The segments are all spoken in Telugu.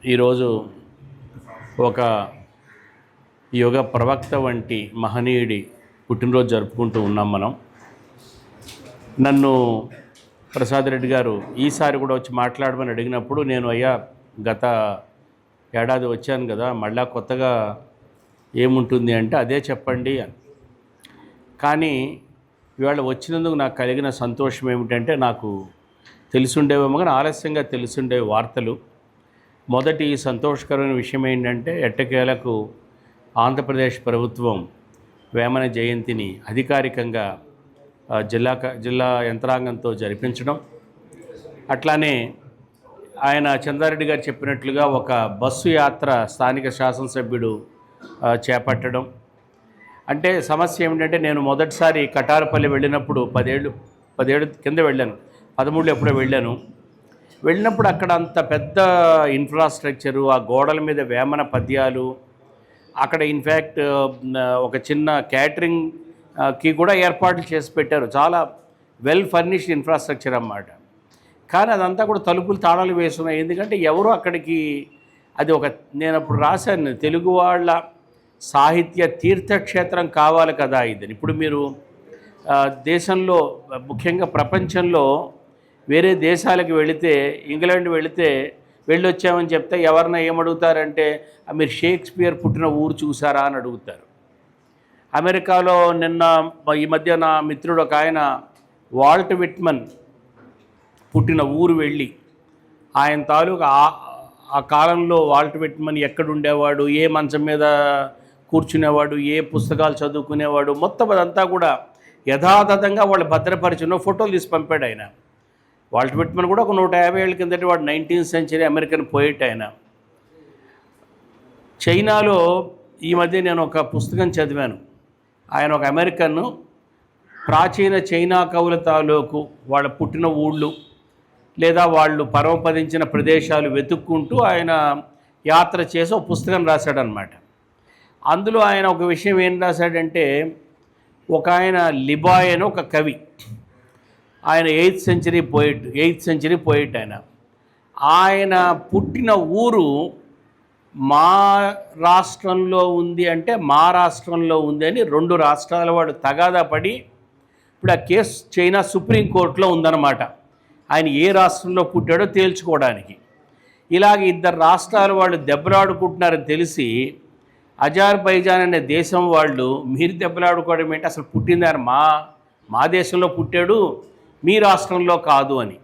ఈరోజు ఒక యోగ ప్రవక్త వంటి మహనీయుడి పుట్టినరోజు జరుపుకుంటూ ఉన్నాం మనం. నన్ను ప్రసాద్ రెడ్డి గారు ఈసారి కూడా వచ్చి మాట్లాడమని అడిగినప్పుడు నేను గత ఏడాది వచ్చాను కదా, మళ్ళా కొత్తగా ఏముంటుంది అంటే అదే చెప్పండి అని. కానీ ఇవాళ వచ్చినందుకు నాకు కలిగిన సంతోషం ఏమిటంటే, నాకు తెలుసుండేవేమో కానీ ఆలస్యంగా తెలుసుండే వార్తలు. మొదటి సంతోషకరమైన విషయం ఏంటంటే, ఎట్టకేలకు ఆంధ్రప్రదేశ్ ప్రభుత్వం వేమన జయంతిని అధికారికంగా జిల్లా యంత్రాంగంతో జరిపించడం, అట్లానే ఆయన చంద్రారెడ్డి గారు చెప్పినట్లుగా ఒక బస్సు యాత్ర స్థానిక శాసనసభ్యుడు చేపట్టడం. అంటే సమస్య ఏమిటంటే, నేను మొదటిసారి కటారపల్లి వెళ్ళినప్పుడు 10 కింద వెళ్ళాను, 13 ఎప్పుడో వెళ్ళినప్పుడు అక్కడ అంత పెద్ద ఇన్ఫ్రాస్ట్రక్చరు, ఆ గోడల మీద వేమన పద్యాలు, అక్కడ ఇన్ఫ్యాక్ట్ ఒక చిన్న క్యాటరింగ్కి కూడా ఏర్పాట్లు చేసి పెట్టారు. చాలా వెల్ ఫర్నిష్డ్ ఇన్ఫ్రాస్ట్రక్చర్ అన్నమాట. కానీ అదంతా కూడా తలుపులు తాళాలు వేస్తున్నాయి. ఎందుకంటే ఎవరు అక్కడికి, అది నేను అప్పుడు రాశాను, తెలుగు వాళ్ళ సాహిత్య తీర్థక్షేత్రం కావాలి కదా ఇది. ఇప్పుడు మీరు దేశంలో, ముఖ్యంగా ప్రపంచంలో వేరే దేశాలకు వెళితే, ఇంగ్లాండ్ వెళ్ళొచ్చామని చెప్తే ఎవరన్నా ఏమడుగుతారంటే, మీరు షేక్స్పియర్ పుట్టిన ఊరు చూసారా అని అడుగుతారు. అమెరికాలో ఈ మధ్య నా మిత్రుడు ఒక ఆయన వాల్ట్ విట్మన్ పుట్టిన ఊరు వెళ్ళి, ఆయన తాలూకా ఆ కాలంలో వాల్ట్ విట్మన్ ఎక్కడుండేవాడు, ఏ మంచం మీద కూర్చునేవాడు, ఏ పుస్తకాలు చదువుకునేవాడు, మొత్తం అదంతా కూడా యథాతథంగా వాళ్ళు భద్రపరిచిన ఫోటోలు తీసి పంపాడు ఆయన. వాల్ట్ విట్మన్ కూడా ఒక 150 ఏళ్ళ కిందటి వాడు, 19th సెంచరీ అమెరికన్ పోయిట్ ఆయన. చైనాలో ఈ మధ్య నేను ఒక పుస్తకం చదివాను. ఆయన ఒక అమెరికన్, ప్రాచీన చైనా కవుల తాలూకు వాళ్ళ పుట్టిన ఊళ్ళు లేదా వాళ్ళు పరమపదించిన ప్రదేశాలు వెతుక్కుంటూ ఆయన యాత్ర చేసి ఒక పుస్తకం రాశాడనమాట. అందులో ఆయన ఒక విషయం ఏం రాశాడంటే, ఒక ఆయన లిబాయ్ అని ఒక కవి, ఆయన 8th సెంచరీ పోయిట్ ఆయన పుట్టిన ఊరు మా రాష్ట్రంలో ఉంది అంటే మా రాష్ట్రంలో ఉంది అని 2 రాష్ట్రాల వాడు తగాదా పడి, ఇప్పుడు ఆ కేసు చైనా సుప్రీంకోర్టులో ఉందన్నమాట. ఆయన ఏ రాష్ట్రంలో పుట్టాడో తేల్చుకోవడానికి. ఇలాగ 2 రాష్ట్రాల వాళ్ళు దెబ్బలాడుకుంటున్నారని తెలిసి, అజర్బైజాన్ అనే దేశం వాళ్ళు, మీరు దెబ్బలాడుకోవడం ఏంటి, అసలు పుట్టింది ఆయన మా దేశంలో పుట్టాడు, మీ రాష్ట్రంలో కాదు అని.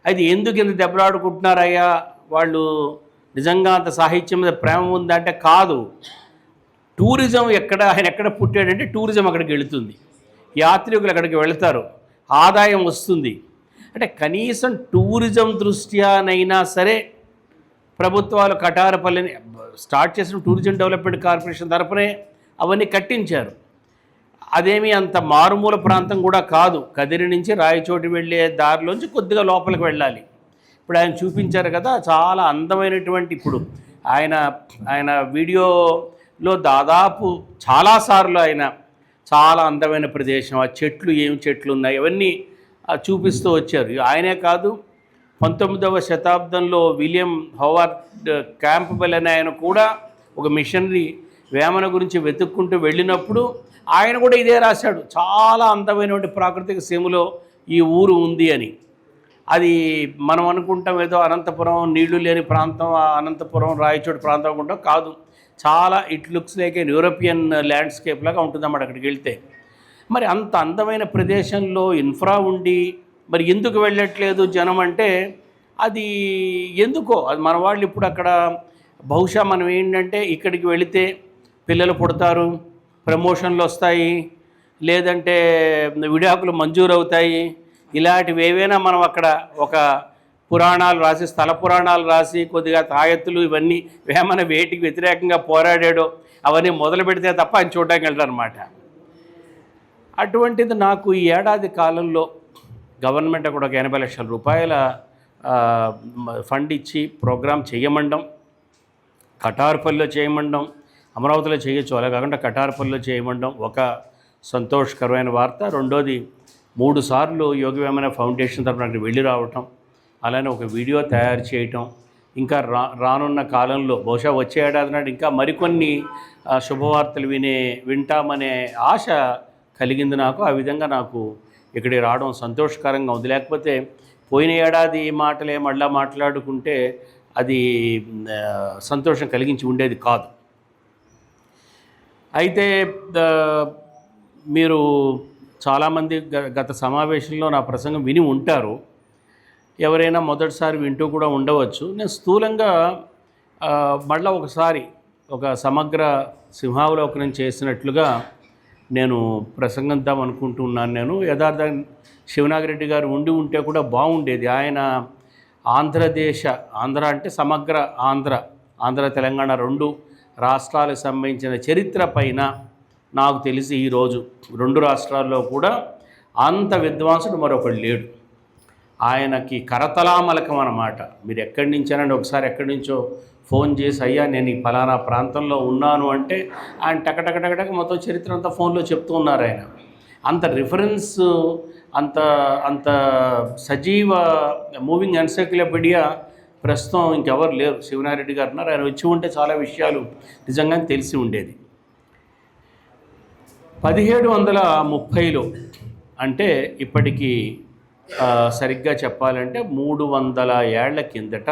అయితే ఎందుకు ఇంత దెబ్బలాడుకుంటున్నారయ్యా, వాళ్ళు నిజంగా అంత సాహిత్యం మీద ప్రేమ ఉందంటే కాదు, టూరిజం ఆయన ఎక్కడ పుట్టాడంటే టూరిజం అక్కడికి వెళుతుంది, యాత్రికులు అక్కడికి వెళతారు, ఆదాయం వస్తుంది. అంటే కనీసం టూరిజం దృష్ట్యానైనా సరే ప్రభుత్వాలు కటారపల్లిని స్టార్ట్ చేసిన టూరిజం డెవలప్మెంట్ కార్పొరేషన్ తరపునే అవన్నీ కట్టించారు. అదేమీ అంత మారుమూల ప్రాంతం కూడా కాదు. కదిరి నుంచి రాయచోటి వెళ్ళే దారిలోంచి కొద్దిగా లోపలికి వెళ్ళాలి. ఇప్పుడు ఆయన చూపించారు కదా, చాలా అందమైనటువంటి, ఇప్పుడు ఆయన వీడియోలో దాదాపు చాలాసార్లు ఆయన చాలా అందమైన ప్రదేశం, ఆ చెట్లు, ఏం చెట్లు ఉన్నాయి అవన్నీ చూపిస్తూ వచ్చారు. ఆయనే కాదు, 19వ శతాబ్దంలో విలియం హోవార్డ్ క్యాంప్బెల్ అనే ఆయన కూడా ఒక మిషనరీ వేమన గురించి వెతుక్కుంటూ వెళ్ళినప్పుడు ఆయన కూడా ఇదే రాశాడు, చాలా అందమైనటువంటి ప్రాకృతిక సీమలో ఈ ఊరు ఉంది అని. అది మనం అనుకుంటాం ఏదో అనంతపురం నీళ్లు లేని ప్రాంతం, అనంతపురం రాయచోటి ప్రాంతం అనుకుంటాం, కాదు. చాలా it looks like A European landscape లాగా ఉంటుందన్నమాట అక్కడికి వెళ్తే. మరి అంత అందమైన ప్రదేశంలో ఇన్ఫ్రా ఉండి మరి ఎందుకు వెళ్ళట్లేదు జనం అంటే, అది ఎందుకో, అది మన వాళ్ళు ఇప్పుడు అక్కడ బహుశా మనం ఏంటంటే, ఇక్కడికి వెళితే పిల్లలు పుడతారు, ప్రమోషన్లు వస్తాయి, లేదంటే విడాకులు మంజూరు అవుతాయి, ఇలాంటివి ఏవైనా మనం అక్కడ ఒక పురాణాలు రాసి, స్థల పురాణాలు రాసి, కొద్దిగా తాయెత్తులు ఇవన్నీ వేమన వేటికి వ్యతిరేకంగా పోరాడాడో అవన్నీ మొదలు పెడితే తప్ప ఆయన చూడడానికి వెళ్తారనమాట. అటువంటిది నాకు ఈ ఏడాది కాలంలో గవర్నమెంట్ కూడా ఒక 80 లక్షల రూపాయల ఫండ్ ఇచ్చి ప్రోగ్రాం చేయమండం, కటార్పల్లిలో చేయమండం, అమరావతిలో చేయొచ్చు, అలా కాకుండా కటార్పల్లిలో చేయమండం ఒక సంతోషకరమైన వార్త. రెండోది, 3 సార్లు యోగి వేమన ఫౌండేషన్ తరపున అక్కడికి వెళ్ళి రావటం, అలానే ఒక వీడియో తయారు చేయటం, ఇంకా రానున్న కాలంలో బహుశా వచ్చే ఏడాది నాడు ఇంకా మరికొన్ని శుభవార్తలు వింటామనే ఆశ కలిగింది నాకు. ఆ విధంగా నాకు ఇక్కడికి రావడం సంతోషకరంగా ఉంది. లేకపోతే పోయిన ఏడాది మాటలే మళ్ళా మాట్లాడుకుంటే అది సంతోషం కలిగించి ఉండేది కాదు. అయితే మీరు చాలామంది గత సమావేశంలో నా ప్రసంగం విని ఉంటారు. ఎవరైనా మొదటిసారి వింటూ కూడా ఉండవచ్చు. నేను స్థూలంగా మళ్ళీ ఒకసారి ఒక సమగ్ర సింహావలోకనం చేసినట్లుగా నేను ప్రసంగిద్దాం అనుకుంటున్నాను. నేను యథార్థ శివనాగిరెడ్డి గారు ఉంటే కూడా బాగుండేది. ఆయన ఆంధ్ర అంటే సమగ్ర ఆంధ్ర తెలంగాణ 2 రాష్ట్రాలకు సంబంధించిన చరిత్ర పైన నాకు తెలిసి ఈరోజు 2 రాష్ట్రాల్లో కూడా అంత విద్వాంసుడు మరొకడు లేడు. ఆయనకి కరతలామలకం అన్నమాట. మీరు ఎక్కడి నుంచానండి, ఒకసారి ఎక్కడి నుంచో ఫోన్ చేసి అయ్యా నేను ఈ ఫలానా ప్రాంతంలో ఉన్నాను అంటే ఆయన టకటకటక మొత్తం చరిత్ర అంతా ఫోన్లో చెప్తూ ఉన్నారు. ఆయన అంత రిఫరెన్స్, అంత అంత సజీవ మూవింగ్ ఎన్సైక్లోపీడియా ప్రస్తుతం ఇంకెవరు లేరు. శివనారెడ్డి గారు ఉన్నారు. ఆయన వచ్చి ఉంటే చాలా విషయాలు నిజంగానే తెలిసి ఉండేది. 1730లో అంటే ఇప్పటికీ సరిగ్గా చెప్పాలంటే 300 ఏళ్ల కిందట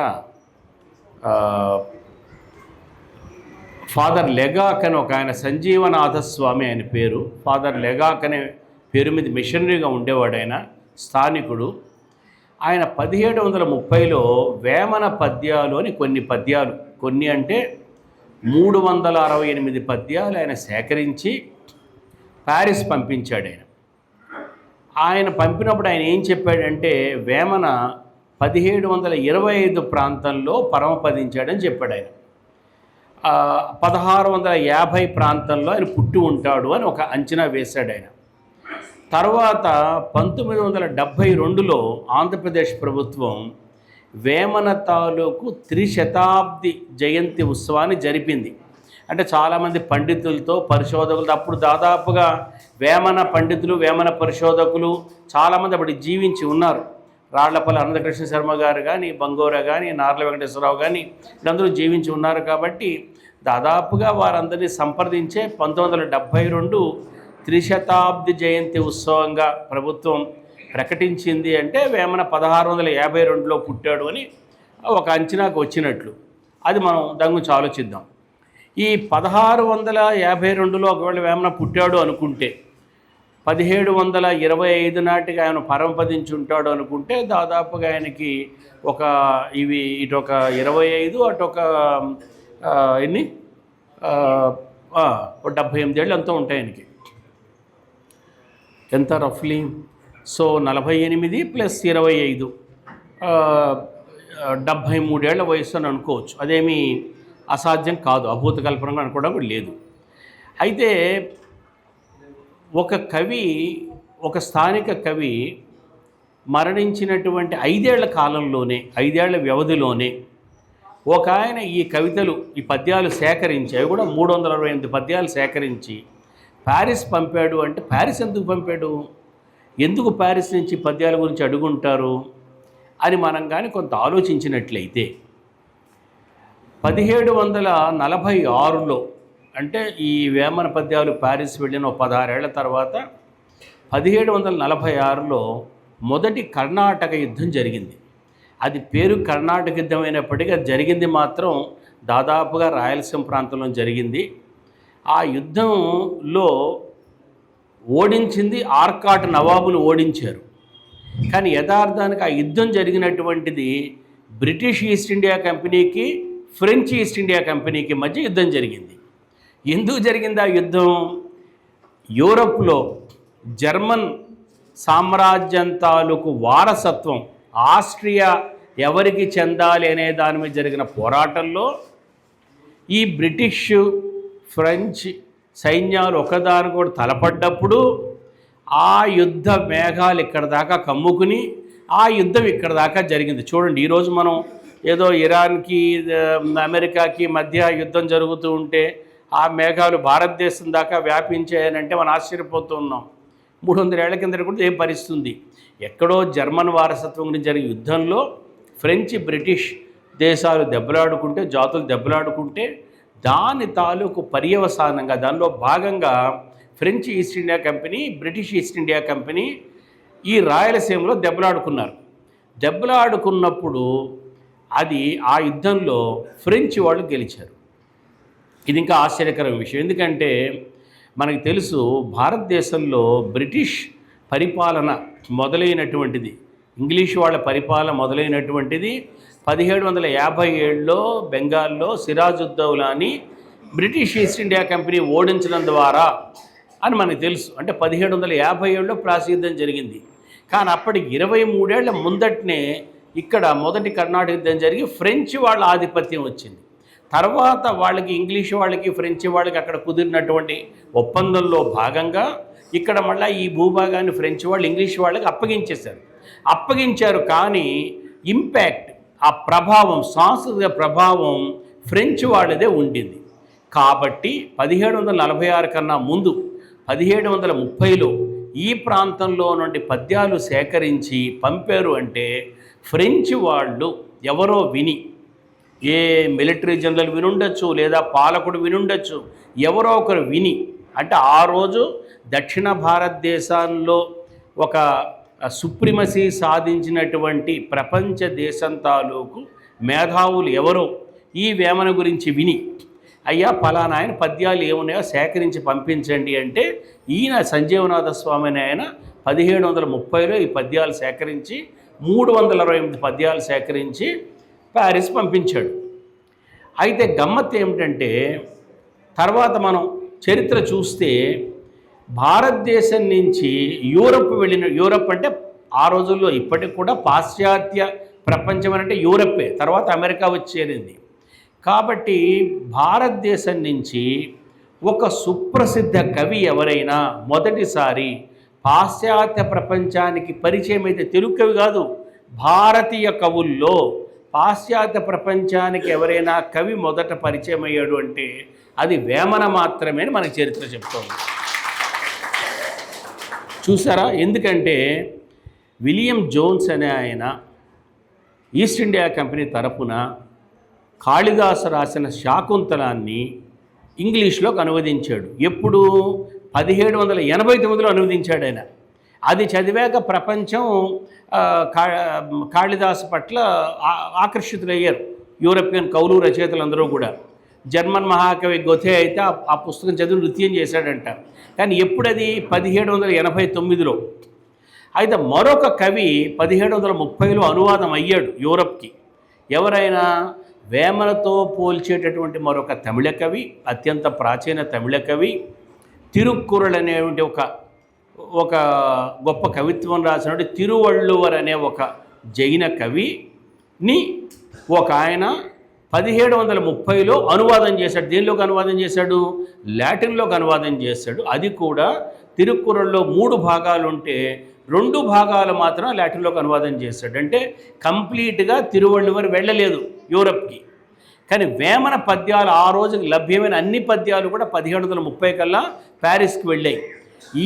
ఫాదర్ లెగాక్ అని ఒక ఆయన, సంజీవనాథస్వామి ఆయన పేరు. ఫాదర్ లెగాక్ అనే పేరు మీద మిషనరీగా ఉండేవాడు ఆయన, స్థానికుడు. ఆయన 1730లో వేమన పద్యాలు అని కొన్ని అంటే 368 పద్యాలు ఆయన సేకరించి ప్యారిస్ పంపించాడు. ఆయన పంపినప్పుడు ఆయన ఏం చెప్పాడంటే వేమన 1725 ప్రాంతంలో పరమపదించాడని చెప్పాడు. ఆయన 1650 ప్రాంతంలో ఆయన పుట్టి ఉంటాడు అని ఒక అంచనా వేశాడు ఆయన. తర్వాత 1972లో ఆంధ్రప్రదేశ్ ప్రభుత్వం వేమన తాలూకు 300వ జయంతి ఉత్సవాన్ని జరిపింది. అంటే చాలామంది పండితులతో పరిశోధకులతో, అప్పుడు దాదాపుగా వేమన పండితులు వేమన పరిశోధకులు చాలామంది అప్పుడు జీవించి ఉన్నారు. రాళ్లపల్లి అనంతకృష్ణ శర్మ గారు కానీ, బంగోరా కానీ, నార్ల వెంకటేశ్వరరావు కానీ వీళ్ళందరూ జీవించి ఉన్నారు. కాబట్టి దాదాపుగా వారందరినీ సంప్రదించే 1972 300వ జయంతి ఉత్సవంగా ప్రభుత్వం ప్రకటించింది. అంటే వేమన 1652లో పుట్టాడు అని ఒక అంచనాకు వచ్చినట్లు. అది మనం దాని గురించి ఆలోచిద్దాం. ఈ 1652లో ఒకవేళ వేమన పుట్టాడు అనుకుంటే 1725 నాటికి ఆయన పరమపదించి ఉంటాడు అనుకుంటే దాదాపుగా ఆయనకి ఇటొక 25 అటొక ఎన్ని 78 ఏళ్ళు ఎంతో ఉంటాయి ఆయనకి. ఎంత రఫ్లీ? సో 48 + 25 73 ఏళ్ల వయసు అని అనుకోవచ్చు. అదేమీ అసాధ్యం కాదు, అభూత కల్పనగా అనుకోవడం కూడా లేదు. అయితే ఒక స్థానిక కవి మరణించినటువంటి 5 ఏళ్ల కాలంలోనే, 5 ఏళ్ల వ్యవధిలోనే ఒక ఆయన ఈ పద్యాలు సేకరించి, అవి కూడా 368 పద్యాలు సేకరించి ప్యారిస్ పంపాడు. అంటే ప్యారిస్ ఎందుకు పంపాడు, ఎందుకు ప్యారిస్ నుంచి పద్యాల గురించి అడుగుంటారు అని మనం కానీ కొంత ఆలోచించినట్లయితే 1746లో అంటే ఈ వేమన పద్యాలు ప్యారిస్ వెళ్ళిన 16 ఏళ్ల తర్వాత 1746లో మొదటి కర్ణాటక యుద్ధం జరిగింది. అది పేరు కర్ణాటక యుద్ధం అయినప్పటికీ అది జరిగింది మాత్రం దాదాపుగా రాయలసీమ ప్రాంతంలో జరిగింది. ఆ యుద్ధంలో ఓడించింది ఆర్కాట్ నవాబును ఓడించారు. కానీ యథార్థానికి ఆ యుద్ధం జరిగినటువంటిది బ్రిటిష్ ఈస్ట్ ఇండియా కంపెనీకి, ఫ్రెంచ్ ఈస్ట్ ఇండియా కంపెనీకి మధ్య యుద్ధం జరిగింది. ఎందుకు జరిగింది ఆ యుద్ధం? యూరప్లో జర్మన్ సామ్రాజ్యం తాలూకు వారసత్వం ఆస్ట్రియా ఎవరికి చెందాలి అనే దాని మీద జరిగిన పోరాటంలో ఈ బ్రిటిష్, ఫ్రెంచ్ సైన్యాలు ఒకదానికొకటి తలపడ్డప్పుడు ఆ యుద్ధ మేఘాలు ఇక్కడ దాకా కమ్ముకుని ఆ యుద్ధం ఇక్కడ దాకా జరిగింది. చూడండి, ఈరోజు మనం ఏదో ఇరాన్కి అమెరికాకి మధ్య యుద్ధం జరుగుతూ ఉంటే ఆ మేఘాలు భారతదేశం దాకా వ్యాపించాయనంటే మనం ఆశ్చర్యపోతూ ఉన్నాం. 300 ఏళ్ల కింద కూడా ఏం పరిస్థితుంది. ఎక్కడో జర్మన్ వారసత్వం గురించి జరిగే యుద్ధంలో ఫ్రెంచ్, బ్రిటిష్ దేశాలు దెబ్బలాడుకుంటే, జాతులు దెబ్బలాడుకుంటే దాని తాలూకు పర్యవసానంగా దానిలో భాగంగా French east India company, British east India company ఈ రాయలసీమలో దెబ్బలాడుకున్నారు. దెబ్బలాడుకున్నప్పుడు ఆ యుద్ధంలో ఫ్రెంచ్ వాళ్ళు గెలిచారు. ఇది ఇంకా ఆశ్చర్యకరమైన విషయం. ఎందుకంటే మనకు తెలుసు, భారతదేశంలో బ్రిటిష్ పరిపాలన మొదలైనటువంటిది, ఇంగ్లీష్ వాళ్ళ పరిపాలన మొదలైనటువంటిది 1757లో బెంగాల్లో సిరాజుద్దౌలాని బ్రిటిష్ ఈస్ట్ ఇండియా కంపెనీ ఓడించడం ద్వారా అని మనకు తెలుసు. అంటే 1757లో ప్రాసయుద్ధం జరిగింది. కానీ అప్పటికి 23 ఏళ్ల ముందటనే ఇక్కడ మొదటి కర్ణాటక యుద్ధం జరిగి ఫ్రెంచ్ వాళ్ళ ఆధిపత్యం వచ్చింది. తర్వాత వాళ్ళకి ఇంగ్లీష్ వాళ్ళకి ఫ్రెంచ్ వాళ్ళకి అక్కడ కుదిరినటువంటి ఒప్పందంలో భాగంగా ఇక్కడ మళ్ళీ ఈ భూభాగాన్ని ఫ్రెంచ్ వాళ్ళు ఇంగ్లీష్ వాళ్ళకి అప్పగించారు. కానీ ఇంపాక్ట్, ఆ ప్రభావం, సాంస్కృతిక ప్రభావం ఫ్రెంచ్ వాళ్ళదే ఉండింది. కాబట్టి 1746 కన్నా ముందు 1730లో ఈ ప్రాంతంలో నుండి పద్యాలు సేకరించి పంపారు. అంటే ఫ్రెంచ్ వాళ్ళు ఎవరో విని, ఏ మిలిటరీ జనరల్ వినుండొచ్చు, లేదా పాలకుడు వినుండొచ్చు, ఎవరో ఒకరు విని, అంటే ఆ రోజు దక్షిణ భారతదేశంలో ఒక సుప్రిమసీ సాధించినటువంటి ప్రపంచ దేశం తాలూకు మేధావులు ఎవరో ఈ వేమన గురించి విని, అయ్యా పలానా ఆయన పద్యాలు ఏమున్నాయో సేకరించి పంపించండి అంటే, ఈయన సంజీవనాథ స్వామి అని ఆయన 1730లో ఈ పద్యాలు సేకరించి 328 పద్యాలు సేకరించి ప్యారిస్ పంపించాడు. అయితే గమ్మత్తు ఏమిటంటే, తర్వాత మనం చరిత్ర చూస్తే భారతదేశం నుంచి యూరప్ అంటే ఆ రోజుల్లో ఇప్పటికి కూడా పాశ్చాత్య ప్రపంచం అంటే యూరప్పే, తర్వాత అమెరికా వచ్చి చేరింది. కాబట్టి భారతదేశం నుంచి ఒక సుప్రసిద్ధ కవి ఎవరైనా మొదటిసారి పాశ్చాత్య ప్రపంచానికి పరిచయం అయితే, తెలుగు కవి కాదు, భారతీయ కవుల్లో పాశ్చాత్య ప్రపంచానికి ఎవరైనా కవి మొదట పరిచయం అయ్యాడు అంటే అది వేమన మాత్రమే అని మనకు చరిత్ర చెప్తోంది. చూసారా? ఎందుకంటే విలియం జోన్స్ అనే ఆయన ఈస్ట్ ఇండియా కంపెనీ తరపున కాళిదాసు రాసిన శాకుంతలాన్ని ఇంగ్లీష్లోకి అనువదించాడు. ఎప్పుడు? 1789లో అనువదించాడు ఆయన. అది చదివాక ప్రపంచం కాళిదాసు పట్ల ఆకర్షితులయ్యారు, యూరోపియన్ కవులు రచయితలందరూ కూడా. జర్మన్ మహాకవి గొథే అయితే ఆ పుస్తకం చదివి నృత్యం చేశాడంట. కానీ ఎప్పుడది? 1789లో. అయితే మరొక కవి 1730లో అనువాదం అయ్యాడు యూరప్కి. ఎవరైనా? వేమనతో పోల్చేటటువంటి మరొక తమిళ కవి, అత్యంత ప్రాచీన తమిళ కవి, తిరుక్కురళ్ అనేటువంటి ఒక గొప్ప కవిత్వం రాసినటువంటి తిరువళ్ళువర్ అనే ఒక జైన కవిని ఒక ఆయన 1730లో అనువాదం చేశాడు. దేనిలోకి అనువాదం చేశాడు? లాటిన్లోకి అనువాదం చేశాడు. అది కూడా తిరుక్కురల్లో 3 భాగాలు ఉంటే 2 భాగాలు మాత్రం లాటిన్లోకి అనువాదం చేశాడు. అంటే కంప్లీట్గా తిరువళ్ళువర్ వెళ్ళలేదు యూరప్కి. కానీ వేమన పద్యాలు ఆ రోజుకి లభ్యమైన అన్ని పద్యాలు కూడా 1730 కల్లా ప్యారిస్కి వెళ్ళాయి.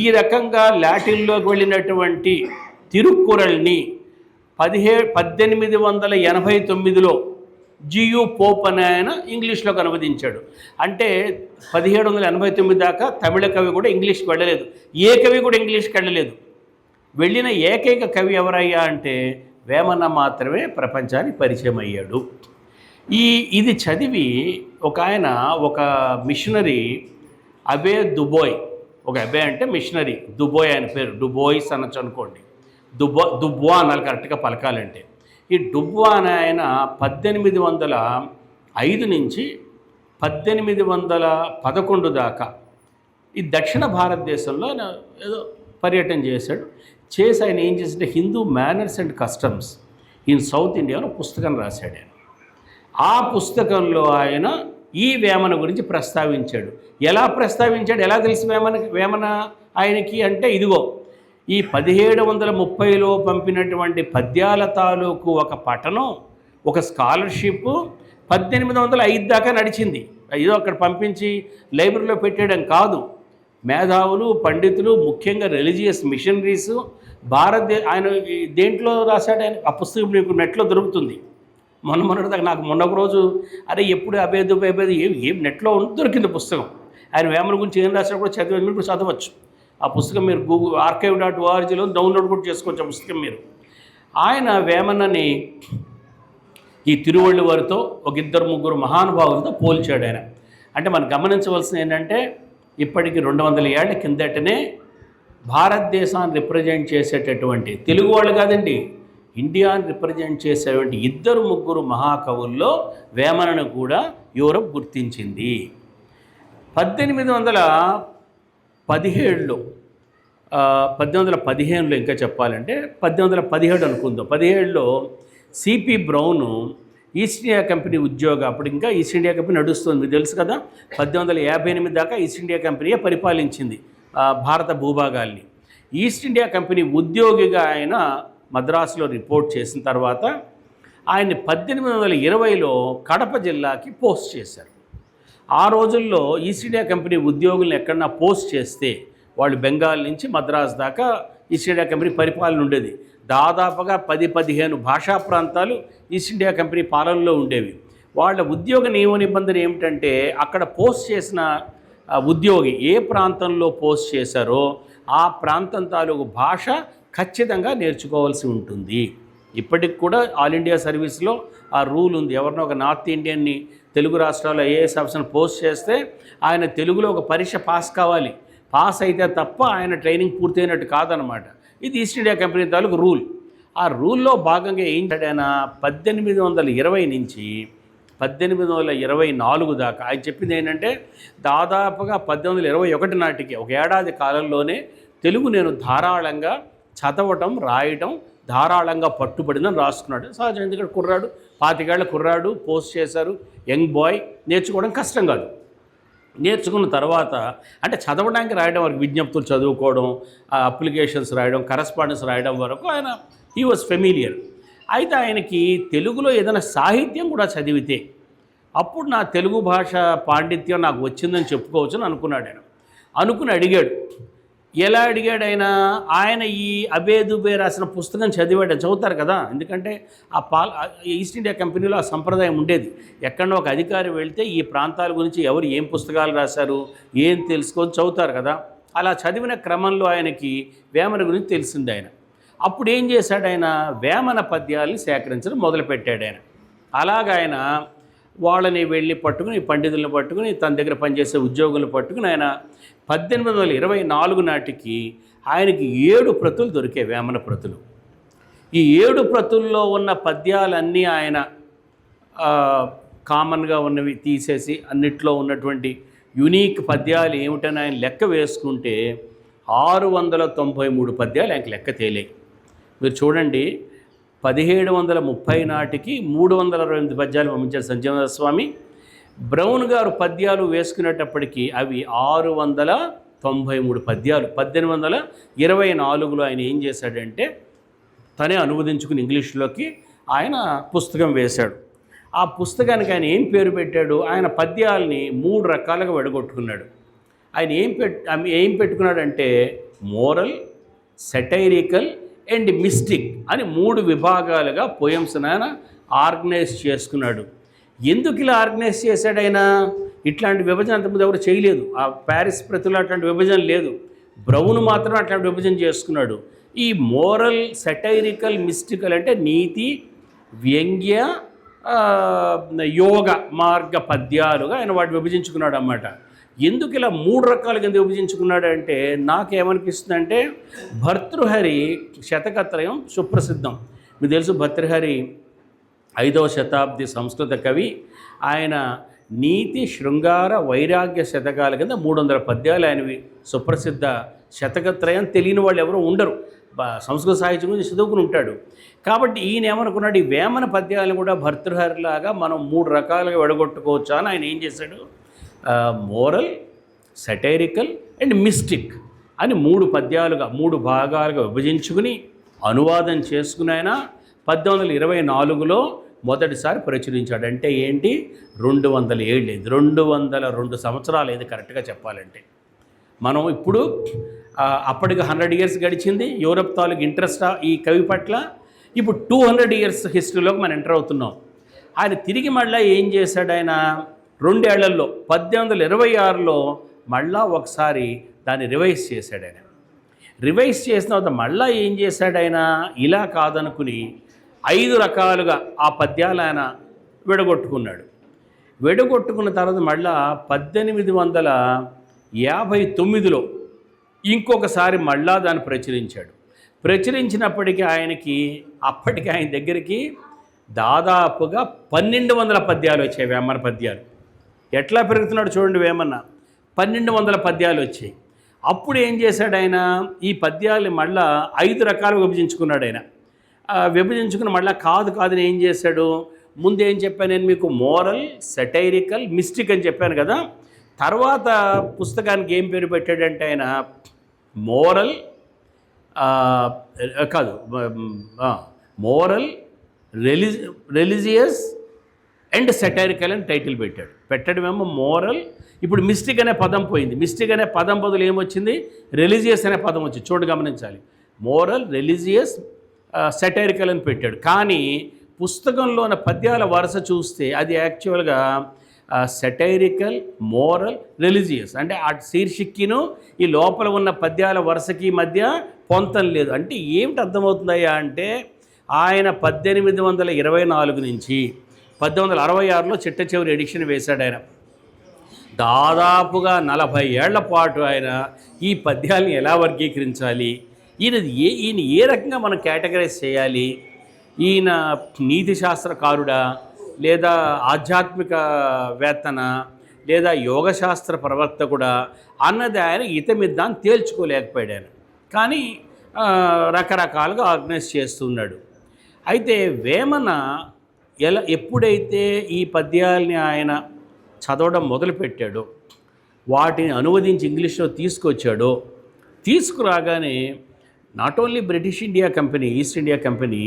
ఈ రకంగా లాటిన్లోకి వెళ్ళినటువంటి తిరుక్కురల్ని 1889లో జియు పోప్ అనే ఆయన ఇంగ్లీష్లోకి అనువదించాడు. అంటే 1789 దాకా తమిళ కవి కూడా ఇంగ్లీష్కి వెళ్ళలేదు, ఏ కవి కూడా ఇంగ్లీష్కి వెళ్ళలేదు. వెళ్ళిన ఏకైక కవి ఎవరయ్యా అంటే వేమన మాత్రమే ప్రపంచానికి పరిచయం అయ్యాడు. ఇది చదివి ఒక ఆయన, ఒక మిషనరీ అబే దుబోయ్, ఒక అబే అంటే మిషనరీ, దుబోయ్ ఆయన పేరు, డుబోయిస్ అనొచ్చు అనుకోండి, దుబ్వా అనాలి కరెక్ట్గా పలకాలంటే. ఈ డుబ్వా అనే ఆయన 1805 నుంచి 1811 దాకా ఈ దక్షిణ భారతదేశంలో ఆయన ఏదో పర్యటన చేశాడు. ఆయన ఏం చేసింటే Hindu manners and customs in south India అని పుస్తకం రాశాడు ఆయన. ఆ పుస్తకంలో ఆయన ఈ వేమన గురించి ప్రస్తావించాడు. ఎలా ప్రస్తావించాడు? ఎలా తెలుసు వేమన ఆయనకి అంటే, ఇదిగో ఈ 1730లో పంపినటువంటి పద్యాల తాలూకు ఒక పఠనం, ఒక స్కాలర్షిప్ 1805 దాకా నడిచింది. ఏదో అక్కడ పంపించి లైబ్రరీలో పెట్టేయడం కాదు. మేధావులు, పండితులు, ముఖ్యంగా రిలీజియస్ మిషనరీసు ఆయన దేంట్లో రాశాడు ఆయన? ఆ పుస్తకం మీకు నెట్లో దొరుకుతుంది. మొన్నటిదాకా నాకు మొన్న ఒక రోజు అరే ఎప్పుడు అబేదు ఏం నెట్లో దొరికింది పుస్తకం. ఆయన వేమన గురించి ఏం రాసినా కూడా చదివి మీరు చదవచ్చు. ఆ పుస్తకం మీరు archive.orgలో డౌన్లోడ్ కూడా చేసుకోవచ్చు ఆ పుస్తకం మీరు. ఆయన వేమనని ఈ తిరువళ్ళువారితో ఒక ఇద్దరు ముగ్గురు మహానుభావులతో పోల్చాడు ఆయన. అంటే మనం గమనించవలసింది ఏంటంటే ఇప్పటికి 200 ఏళ్ల కిందటనే భారతదేశాన్ని రిప్రజెంట్ చేసేటటువంటి తెలుగు వాళ్ళు కాదండి, ఇండియాని రిప్రజెంట్ చేసేటువంటి ఇద్దరు ముగ్గురు మహాకవుల్లో వేమనను కూడా యూరప్ గుర్తించింది. 1817లో 1815లో ఇంకా చెప్పాలంటే 1817 అనుకుందాం. 17లో CP Brown East India company అప్పుడు ఇంకా ఈస్ట్ ఇండియా కంపెనీ నడుస్తుంది, మీకు తెలుసు కదా. 1858 దాకా ఈస్ట్ ఇండియా కంపెనీయే పరిపాలించింది భారత భూభాగాల్ని. ఈస్ట్ ఇండియా కంపెనీ ఉద్యోగిగా ఆయన మద్రాసులో రిపోర్ట్ చేసిన తర్వాత ఆయన్ని 1820లో కడప జిల్లాకి పోస్ట్ చేశారు. ఆ రోజుల్లో ఈస్ట్ ఇండియా కంపెనీ ఉద్యోగులను ఎక్కడన్నా పోస్ట్ చేస్తే వాళ్ళు బెంగాల్ నుంచి మద్రాసు దాకా ఈస్ట్ ఇండియా కంపెనీ పరిపాలన ఉండేది. దాదాపుగా 10-15 భాషా ప్రాంతాలు ఈస్ట్ ఇండియా కంపెనీ పాలనలో ఉండేవి. వాళ్ళ ఉద్యోగ నియమ నిబంధన ఏమిటంటే అక్కడ పోస్ట్ చేసిన ఉద్యోగి ఏ ప్రాంతంలో పోస్ట్ చేశారో ఆ ప్రాంతం తాలూకు భాష ఖచ్చితంగా నేర్చుకోవాల్సి ఉంటుంది. ఇప్పటికి కూడా ఆల్ ఇండియా సర్వీస్లో ఆ రూల్ ఉంది. ఎవరినో ఒక నార్త్ ఇండియన్ని తెలుగు రాష్ట్రాల్లో ఐఏఎస్ ఆఫీసర్ని పోస్ట్ చేస్తే ఆయన తెలుగులో ఒక పరీక్ష పాస్ కావాలి. పాస్ అయితే తప్ప ఆయన ట్రైనింగ్ పూర్తయినట్టు కాదనమాట. ఇది ఈస్ట్ ఇండియా కంపెనీ తాలూకు రూల్. ఆ రూల్లో భాగంగా ఏం ఆయన 1820 నుంచి 1824 దాకా ఆయన చెప్పింది ఏంటంటే దాదాపుగా 1821 నాటికి ఒక ఏడాది కాలంలోనే తెలుగు నేను ధారాళంగా చదవటం రాయటం ధారాళంగా పట్టుబడిందని రాసుకున్నాడు. సహజం, ఎందుకంటే కుర్రాడు 25 ఏళ్ల కుర్రాడు పోస్ట్ చేశారు, యంగ్ బాయ్, నేర్చుకోవడం కష్టం కాదు. నేర్చుకున్న తర్వాత అంటే చదవడానికి రాయడం వరకు విజ్ఞప్తులు చదువుకోవడం, అప్లికేషన్స్ రాయడం, కరస్పాండెన్స్ రాయడం వరకు ఆయన హీ వాజ్ ఫెమిలియర్. అయితే ఆయనకి తెలుగులో ఏదైనా సాహిత్యం కూడా చదివితే అప్పుడు నా తెలుగు భాష పాండిత్యం నాకు వచ్చిందని చెప్పుకోవచ్చని అనుకున్నాడు ఆయన. అనుకుని అడిగాడు. ఎలా అడిగాడు ఆయన ఈ అబేదుబే రాసిన పుస్తకం చదువుతారు కదా. ఎందుకంటే ఈస్ట్ ఇండియా కంపెనీలో ఆ సంప్రదాయం ఉండేది. ఎక్కడో ఒక అధికారి వెళ్తే ఈ ప్రాంతాల గురించి ఎవరు ఏం పుస్తకాలు రాశారు ఏం తెలుసుకొని చదువుతారు కదా. అలా చదివిన క్రమంలో ఆయనకి వేమన గురించి తెలిసింది. ఆయన అప్పుడు ఏం చేశాడు, ఆయన వేమన పద్యాల్ని సేకరించడం మొదలుపెట్టాడు. ఆయన అలాగ ఆయన వాళ్ళని వెళ్ళి పట్టుకుని పండితులను పట్టుకుని తన దగ్గర పనిచేసే ఉద్యోగులను పట్టుకుని ఆయన 1824 నాటికి ఆయనకి 7 ప్రతులు దొరికాయి, వేమన ప్రతులు. ఈ 7 ప్రతుల్లో ఉన్న పద్యాలన్నీ ఆయన కామన్గా ఉన్నవి తీసేసి అన్నిట్లో ఉన్నటువంటి యునీక్ పద్యాలు ఏమిటని ఆయన లెక్క వేసుకుంటే 693 పద్యాలు ఆయనకి లెక్క తేలాయి. మీరు చూడండి, 1730 నాటికి 328 పద్యాలు పంపించారు సంజీవన స్వామి. బ్రౌన్ గారు పద్యాలు వేసుకునేటప్పటికీ అవి 693 పద్యాలు. 1824లో ఆయన ఏం చేశాడంటే తనే అనువదించుకుని ఇంగ్లీష్లోకి ఆయన పుస్తకం వేశాడు. ఆ పుస్తకానికి ఆయన ఏం పేరు పెట్టాడు, ఆయన పద్యాల్ని 3 రకాలుగా విడగొట్టుకున్నాడు. ఆయన ఏం పెట్టుకున్నాడంటే మోరల్, సెటైరికల్ అండ్ మిస్టిక్ అని 3 విభాగాలుగా పోయమ్స్ ఆయన ఆర్గనైజ్ చేసుకున్నాడు. ఎందుకు ఇలా ఆర్గనైజ్ చేశాడు ఆయన? ఇట్లాంటి విభజన అంతకుముందు ఎవరు చేయలేదు. ఆ ప్యారిస్ ప్రతులు అట్లాంటి విభజన లేదు. బ్రౌన్ మాత్రం అట్లాంటి విభజన చేసుకున్నాడు. ఈ మోరల్, సెటైరికల్, మిస్టికల్ అంటే నీతి, వ్యంగ్య, యోగ మార్గ పద్యాలుగా ఆయన వాటి విభజించుకున్నాడు అన్నమాట. ఎందుకు ఇలా 3 రకాలుగా ఎందుకు విభజించుకున్నాడు అంటే నాకేమనిపిస్తుందంటే భర్తృహరి శతకత్రయం సుప్రసిద్ధం. మీకు తెలుసు, భర్తృహరి 5వ శతాబ్ది సంస్కృత కవి. ఆయన నీతి, శృంగార, వైరాగ్య శతకాల కింద 300 పద్యాలు ఆయనవి సుప్రసిద్ధ శతకత్రయం. తెలియని వాళ్ళు ఎవరూ ఉండరు. సంస్కృత సాహిత్యం గురించి చదువుకుని ఉంటాడు. కాబట్టి ఈయన ఏమనుకున్నాడు, ఈ వేమన పద్యాలను కూడా భర్తృహరిలాగా మనం 3 రకాలుగా విడగొట్టుకోవచ్చా అని ఆయన ఏం చేశాడు, మోరల్, సెటైరికల్ అండ్ మిస్టిక్ అని 3 పద్యాలుగా 3 భాగాలుగా విభజించుకుని అనువాదం చేసుకుని ఆయన 1824లో మొదటిసారి ప్రచురించాడు. అంటే ఏంటి, 200 ఏళ్ళు అయింది, 202 సంవత్సరాలు అయింది కరెక్ట్గా చెప్పాలంటే. మనం ఇప్పుడు అప్పటికి 100 ఇయర్స్ గడిచింది. యూరప్ తాలూకు ఇంట్రెస్ట్ ఈ కవి పట్ల. ఇప్పుడు 200 ఇయర్స్ హిస్టరీలోకి మనం ఎంటర్ అవుతున్నాం. ఆయన తిరిగి మళ్ళీ ఏం చేశాడు, ఆయన 2 ఏళ్లలో 1826లో మళ్ళా ఒకసారి దాన్ని రివైజ్ చేశాడు. ఆయన రివైజ్ చేసిన తర్వాత మళ్ళీ ఏం చేశాడు, ఆయన ఇలా కాదనుకుని 5 రకాలుగా ఆ పద్యాలు ఆయన విడగొట్టుకున్నాడు. విడగొట్టుకున్న తర్వాత మళ్ళా 1859లో ఇంకొకసారి మళ్ళా దాన్ని ప్రచురించాడు. ప్రచురించినప్పటికీ అప్పటికి ఆయన దగ్గరికి దాదాపుగా 1200 పద్యాలు వచ్చాయి, వేమన పద్యాలు. ఎట్లా పెరుగుతున్నాడు చూడండి, వేమన్న 1200 పద్యాలు వచ్చాయి. అప్పుడు ఏం చేశాడు ఆయన, ఈ పద్యాలు మళ్ళా 5 రకాలు విభజించుకున్నాడు. ఆయన విభజించుకుని మళ్ళీ కాదని ఏం చేశాడు, ముందు ఏం చెప్పాను నేను మీకు, మోరల్, సెటైరికల్, మిస్టిక్ అని చెప్పాను కదా. తర్వాత పుస్తకానికి ఏం పేరు పెట్టాడంటే ఆయన moral moral, religious and satirical అని టైటిల్ పెట్టాడమేమో మోరల్. ఇప్పుడు మిస్టిక్ అనే పదం పోయింది. మిస్టిక్ అనే పదం బదులు ఏమొచ్చింది, రిలీజియస్ అనే పదం వచ్చింది. చూడు, గమనించాలి. మోరల్, రిలీజియస్, సెటైరికల్ అని పెట్టాడు. కానీ పుస్తకంలో ఉన్న పద్యాల వరుస చూస్తే అది యాక్చువల్గా సెటైరికల్, మోరల్, రిలీజియస్. అంటే ఆ శీర్షిక్కిను ఈ లోపల ఉన్న పద్యాల వరుసకి మధ్య పొంతం లేదు. అంటే ఏమిటి అర్థమవుతుందయ్యా అంటే, ఆయన 1824 నుంచి 1866లో చిట్ట చివరి ఎడిషన్ వేశాడు. ఆయన దాదాపుగా 40 ఏళ్ల పాటు ఆయన ఈ పద్యాలను ఎలా వర్గీకరించాలి, ఈయన ఏ రకంగా మనం కేటగరైజ్ చేయాలి, ఈయన నీతి శాస్త్రకారుడా లేదా ఆధ్యాత్మిక వేత్తన లేదా యోగశాస్త్ర ప్రవర్తకుడా అన్నది ఆయన ఇతమిద్దాన్ని తేల్చుకోలేకపోయాడు. ఆయన కానీ రకరకాలుగా ఆర్గనైజ్ చేస్తున్నాడు. అయితే వేమన ఎప్పుడైతే ఈ పద్యాల్ని ఆయన చదవడం మొదలుపెట్టాడో, వాటిని అనువదించి ఇంగ్లీష్లో తీసుకొచ్చాడో, తీసుకురాగానే not only British India company, East India company,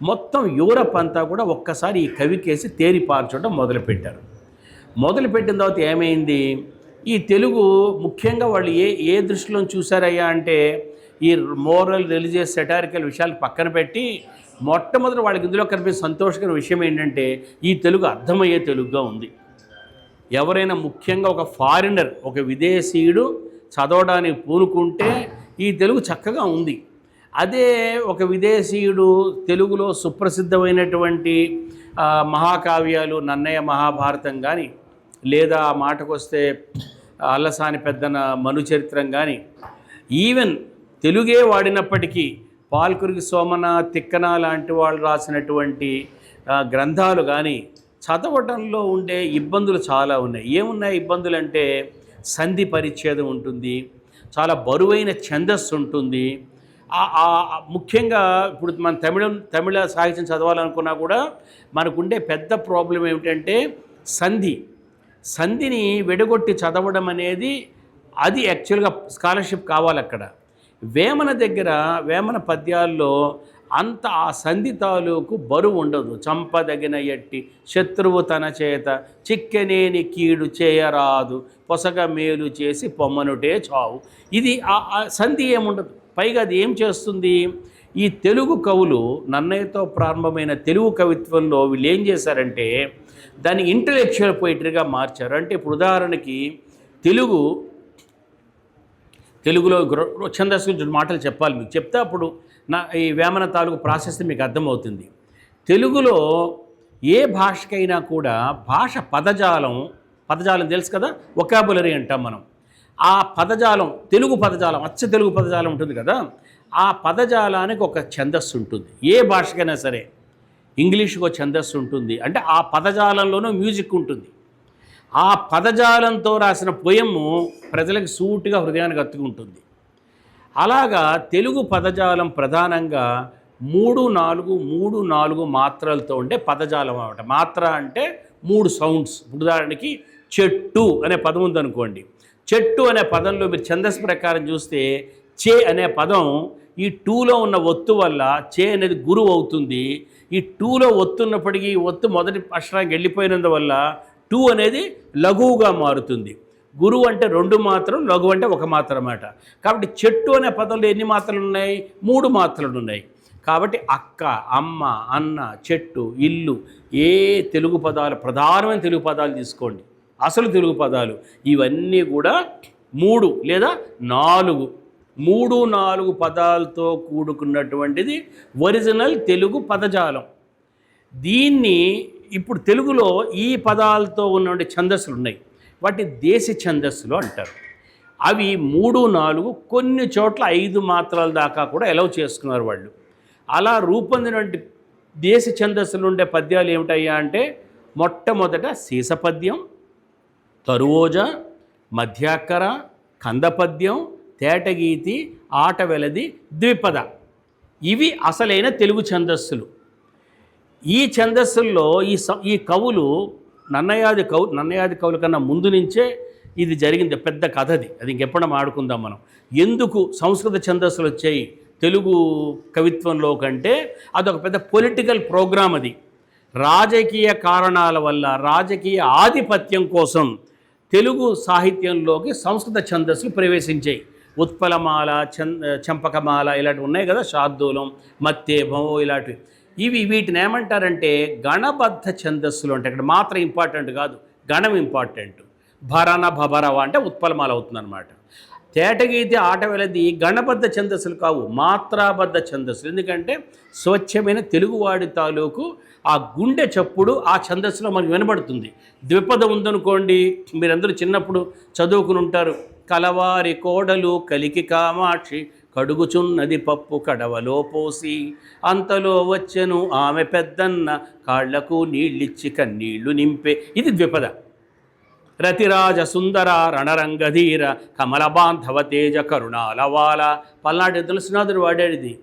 మొత్తం యూరప్ అంతా కూడా ఒక్కసారి ఈ కవికేసి తేరిపార్చడం మొదలుపెట్టారు. మొదలుపెట్టిన తర్వాత ఏమైంది, ఈ తెలుగు ముఖ్యంగా వాళ్ళు ఏ దృష్టిలో చూసారయ్యా అంటే, ఈ మోరల్, రిలీజియస్, సెటారికల్ విషయాలు పక్కన పెట్టి మొట్టమొదటి వాళ్ళకి ఇందులో కనిపించే సంతోషకరమైన విషయం ఏంటంటే, ఈ తెలుగు అర్థమయ్యే తెలుగుగా ఉంది. ఎవరైనా ముఖ్యంగా ఒక ఫారినర్, ఒక విదేశీయుడు చదవడానికి పూనుకుంటే ఈ తెలుగు చక్కగా ఉంది. అదే ఒక విదేశీయుడు తెలుగులో సుప్రసిద్ధమైనటువంటి మహాకావ్యాలు, నన్నయ్య మహాభారతం కానీ, లేదా ఆ మాటకొస్తే అల్లసాని పెద్దన మనుచరిత్రం కానీ, ఈవెన్ తెలుగే వాడినప్పటికీ పాల్కురికి సోమన, తిక్కన లాంటి వాళ్ళు రాసినటువంటి గ్రంథాలు కానీ చదవటంలో ఉండే ఇబ్బందులు చాలా ఉన్నాయి. ఏమున్నాయి ఇబ్బందులు అంటే, సంధి పరిచ్ఛేదం ఉంటుంది, చాలా బరువైన ఛందస్సు ఉంటుంది. ముఖ్యంగా ఇప్పుడు మన తమిళ సాహిత్యం చదవాలనుకున్నా కూడా మనకుండే పెద్ద ప్రాబ్లం ఏమిటంటే సంధిని విడగొట్టి చదవడం అనేది, అది యాక్చువల్గా స్కాలర్షిప్ కావాలి అక్కడ. వేమన పద్యాల్లో అంత ఆ సంధి తాలూకు బరువు ఉండదు. చంపదగిన ఎట్టి శత్రువు తన చేత చిక్కెనేని కీడు చేయరాదు, పొసగ మేలు చేసి పొమ్మనుటే చావు. ఇది ఆ సంధి ఏముండదు. పైగా అది ఏం చేస్తుంది, ఈ తెలుగు కవులు నన్నయ్యతో ప్రారంభమైన తెలుగు కవిత్వంలో వీళ్ళు ఏం చేశారంటే దాన్ని ఇంటలెక్చువల్ పోయిటరీగా మార్చారు. అంటే ఇప్పుడు ఉదాహరణకి తెలుగులో ఛందస్సు గురించి మాటలు చెప్పాలి మీకు. చెప్తే అప్పుడు ఈ వేమన తాలూకు ప్రాశస్త్యం మీకు అర్థమవుతుంది. తెలుగులో ఏ భాషకైనా కూడా పదజాలం తెలుసు కదా, వొకాబులరీ అంటాం మనం. ఆ పదజాలం, తెలుగు పదజాలం, అచ్చ తెలుగు పదజాలం ఉంటుంది కదా, ఆ పదజాలానికి ఒక ఛందస్సు ఉంటుంది. ఏ భాషకైనా సరే, ఇంగ్లీష్కి ఒక ఛందస్సు ఉంటుంది. అంటే ఆ పదజాలంలోనూ మ్యూజిక్ ఉంటుంది. ఆ పదజాలంతో రాసిన పోయము ప్రజలకు సూటిగా హృదయానికి హత్తుకుంటుంది. అలాగా తెలుగు పదజాలం ప్రధానంగా 3-4 మాత్రలతో ఉండే పదజాలం అన్నమాట. మాత్ర అంటే 3 సౌండ్స్. ఉదాహరణకి చెట్టు అనే పదం ఉందనుకోండి. చెట్టు అనే పదంలో మీరు ఛందస్సు ప్రకారం చూస్తే చే అనే పదం ఈ 2లో ఉన్న ఒత్తు వల్ల చే అనేది గురువు అవుతుంది. ఈ 2లో ఒత్తున్నప్పటికీ ఒత్తు మొదటి అక్షరానికి వెళ్ళిపోయినందువల్ల 2 అనేది లఘువుగా మారుతుంది. గురువు అంటే 2 మాత్రం, లఘు అంటే 1 మాత్రం అన్నమాట. కాబట్టి చెట్టు అనే పదంలో ఎన్ని మాత్రలు ఉన్నాయి, 3 మాత్రలు ఉన్నాయి. కాబట్టి అక్క, అమ్మ, అన్న, చెట్టు, ఇల్లు, ఏ తెలుగు పదాలు ప్రధానమైన తెలుగు పదాలు తీసుకోండి, అసలు తెలుగు పదాలు ఇవన్నీ కూడా 3 లేదా 4 3-4 పదాలతో కూడుకున్నటువంటిది ఒరిజినల్ తెలుగు పదజాలం. దీన్ని ఇప్పుడు తెలుగులో ఈ పదాలతో ఉన్నటువంటి ఛందస్సులు ఉన్నాయి, వాటి దేశ ఛందస్సులు అంటారు. అవి 3-4 కొన్ని చోట్ల 5 మాత్రాల దాకా కూడా ఎలవ్ చేసుకున్నారు వాళ్ళు. అలా రూపొందినటువంటి దేశ ఛందస్సులు ఉండే పద్యాలు ఏమిటయ్యా అంటే, మొట్టమొదట సీసపద్యం, తరువోజ, మధ్యాక్కర, కందపద్యం, తేటగీతి, ఆటవెలది, ద్విపద. ఇవి అసలైన తెలుగు ఛందస్సులు. ఈ ఛందస్సుల్లో ఈ కవులు నన్నయాది కవుల కన్నా ముందు నుంచే ఇది జరిగింది. పెద్ద కథ అది ఇంకెప్పుడైనా ఆడుకుందాం మనం. ఎందుకు సంస్కృత ఛందస్సులు వచ్చాయి తెలుగు కవిత్వంలో కంటే, అదొక పెద్ద పొలిటికల్ ప్రోగ్రామ్. అది రాజకీయ కారణాల వల్ల, రాజకీయ ఆధిపత్యం కోసం తెలుగు సాహిత్యంలోకి సంస్కృత ఛందస్సులు ప్రవేశించాయి. ఉత్పలమాల, చంపకమాల ఇలాంటివి ఉన్నాయి కదా, శార్దూలం, మత్తేభం ఇలాంటివి. వీటిని ఏమంటారంటే గణబద్ధ ఛందస్సులు అంటే, ఇక్కడ మాత్రం ఇంపార్టెంట్ కాదు, గణం ఇంపార్టెంట్. భరణ భభరవ అంటే ఉత్పలమాల అవుతుందన్నమాట. తేటగీతి, ఆటవెలది గణబద్ధ ఛందస్సులు కావు, మాత్రాబద్ధ ఛందస్సులు. ఎందుకంటే స్వచ్ఛమైన తెలుగువాడి తాలూకు ఆ గుండె చప్పుడు ఆ ఛందస్సులో మనకు వినబడుతుంది. ద్విపద ఉందనుకోండి, మీరందరూ చిన్నప్పుడు చదువుకుని ఉంటారు. కలవారి కోడలు కలికి కామాక్షి కడుగుచున్నది పప్పు కడవలో పోసి, అంతలో వచ్చెను ఆమె పెద్దన్న కాళ్లకు నీళ్ళిచ్చి కన్నీళ్లు నింపే. ఇది ద్విపద. రతిరాజ సుందర రణరంగధీర కమల బాంధవ తేజ కరుణాలవాల, పల్నాటి తులసినాథుడు వాడేది.